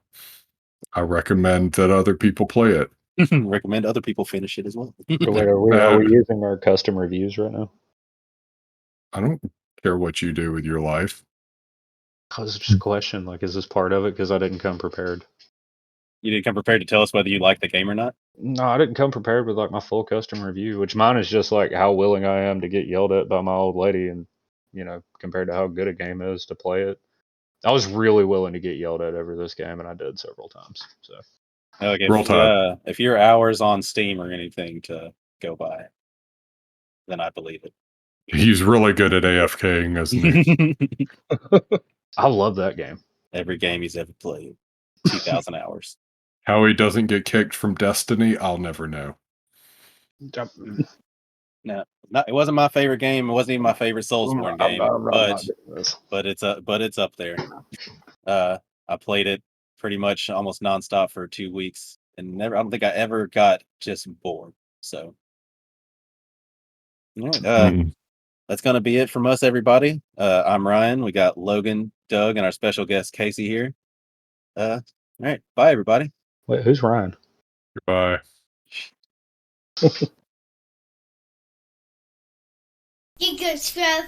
recommend that other people play it. Recommend other people finish it as well. Wait, are we using our custom reviews right now? I don't care what you do with your life. Oh, it's just a question. Like, is this part of it? Because I didn't come prepared. You didn't come prepared to tell us whether you like the game or not? No, I didn't come prepared with like my full custom review, which mine is just like how willing I am to get yelled at by my old lady, and compared to how good a game is to play it. I was really willing to get yelled at over this game, and I did several times. So, okay, if your hours on Steam or anything to go by, then I believe it. He's really good at AFKing, isn't he? I love that game. Every game he's ever played, 2,000 hours. How he doesn't get kicked from Destiny, I'll never know. No, it wasn't my favorite game. It wasn't even my favorite Soulsborne game, but it's up there. I played it pretty much almost nonstop for 2 weeks, and I don't think I ever got just bored. So, that's gonna be it from us, everybody. I'm Ryan. We got Logan, Doug, and our special guest Kasey here. All right, bye, everybody. Wait, who's Ryan? Goodbye. You go scrub.